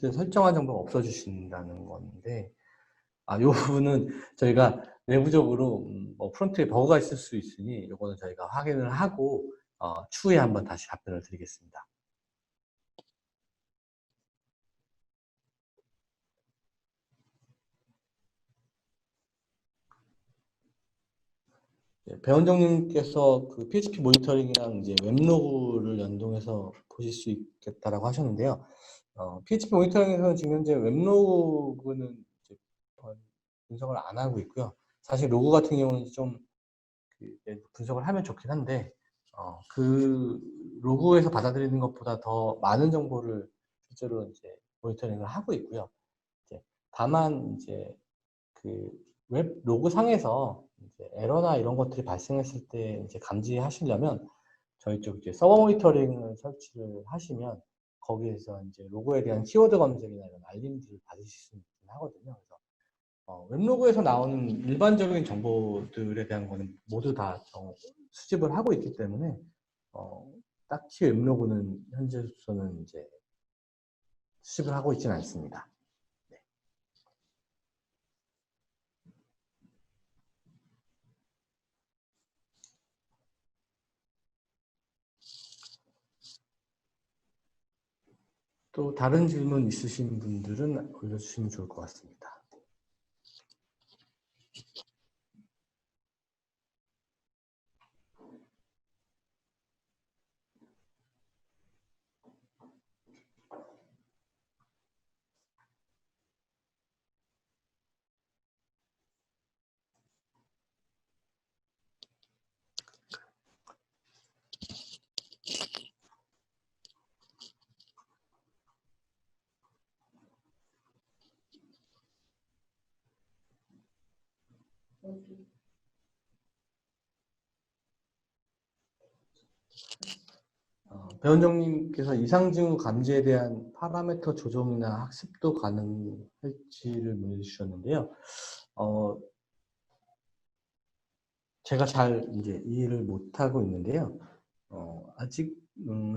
때 설정한 정보가 없어지신다는 건데, 이 부분은 저희가 내부적으로 뭐 프론트에 버그가 있을 수 있으니 이거는 저희가 확인을 하고 추후에 한번 다시 답변을 드리겠습니다. 배원정님께서 그 PHP 모니터링이랑 이제 웹로그를 연동해서 보실 수 있겠다라고 하셨는데요. PHP 모니터링에서는 지금 현재 웹로그는 이제 분석을 안 하고 있고요. 사실 로그 같은 경우는 좀 분석을 하면 좋긴 한데 그 로그에서 받아들이는 것보다 더 많은 정보를 실제로 이제 모니터링을 하고 있고요. 다만 이제 그 웹 로그 상에서 이제 에러나 이런 것들이 발생했을 때 이제 감지하시려면 저희 쪽 이제 서버 모니터링을 설치를 하시면 거기에서 이제 로그에 대한 키워드 검색이나 이런 알림들을 받으실 수 있긴 하거든요. 그래서 웹로그에서 나오는 일반적인 정보들에 대한 거는 모두 다 수집을 하고 있기 때문에 딱히 웹로그는 현재로서는 이제 수집을 하고 있지는 않습니다. 또 다른 질문 있으신 분들은 올려주시면 좋을 것 같습니다. 배원정님께서 이상징후 감지에 대한 파라미터 조정이나 학습도 가능할지를 문의 주셨는데요. 제가 잘 이제 이해를 못하고 있는데요. 아직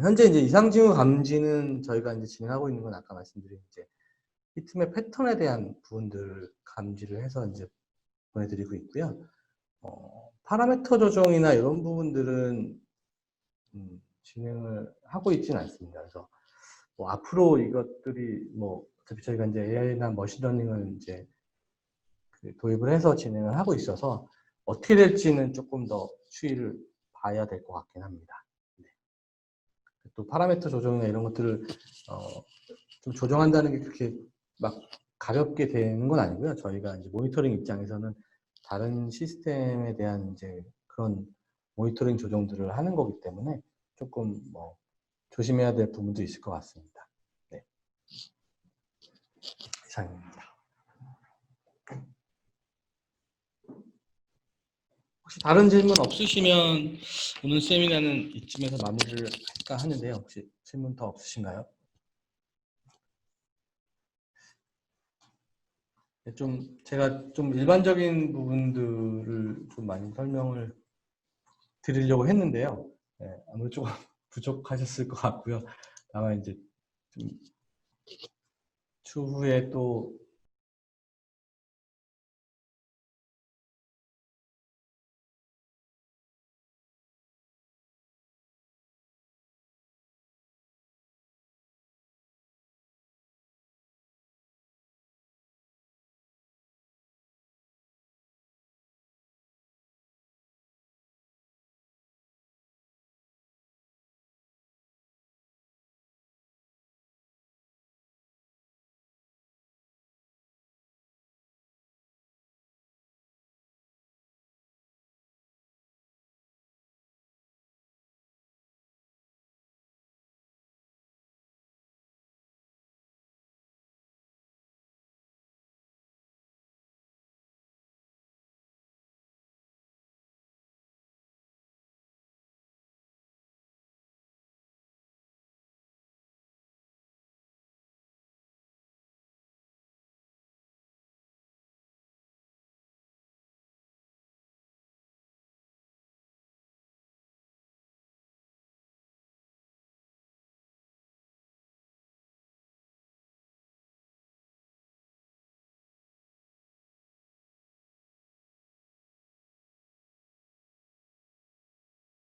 현재 이제 이상징후 감지는 저희가 이제 진행하고 있는 건 아까 말씀드린 이제 히트맵 패턴에 대한 부분들을 감지를 해서 이제 보내드리고 있고요. 파라미터 조정이나 이런 부분들은 진행을 하고 있지는 않습니다. 그래서 뭐 앞으로 이것들이 뭐 어차피 저희가 이제 AI나 머신러닝을 이제 도입을 해서 진행을 하고 있어서 어떻게 될지는 조금 더 추이를 봐야 될 것 같긴 합니다. 네. 또 파라미터 조정이나 이런 것들을 좀 조정한다는 게 그렇게 막 가볍게 되는 건 아니고요. 저희가 이제 모니터링 입장에서는 다른 시스템에 대한 이제 그런 모니터링 조정들을 하는 거기 때문에 조금 뭐 조심해야 될 부분도 있을 것 같습니다. 네. 이상입니다. 혹시 다른 질문 없으시면 오늘 세미나는 이쯤에서 마무리를 할까 하는데요. 혹시 질문 더 없으신가요? 제가 좀 일반적인 부분들을 좀 많이 설명을 드리려고 했는데요. 네, 아무래도 조금 부족하셨을 것 같고요. 다만 이제 좀 추후에 또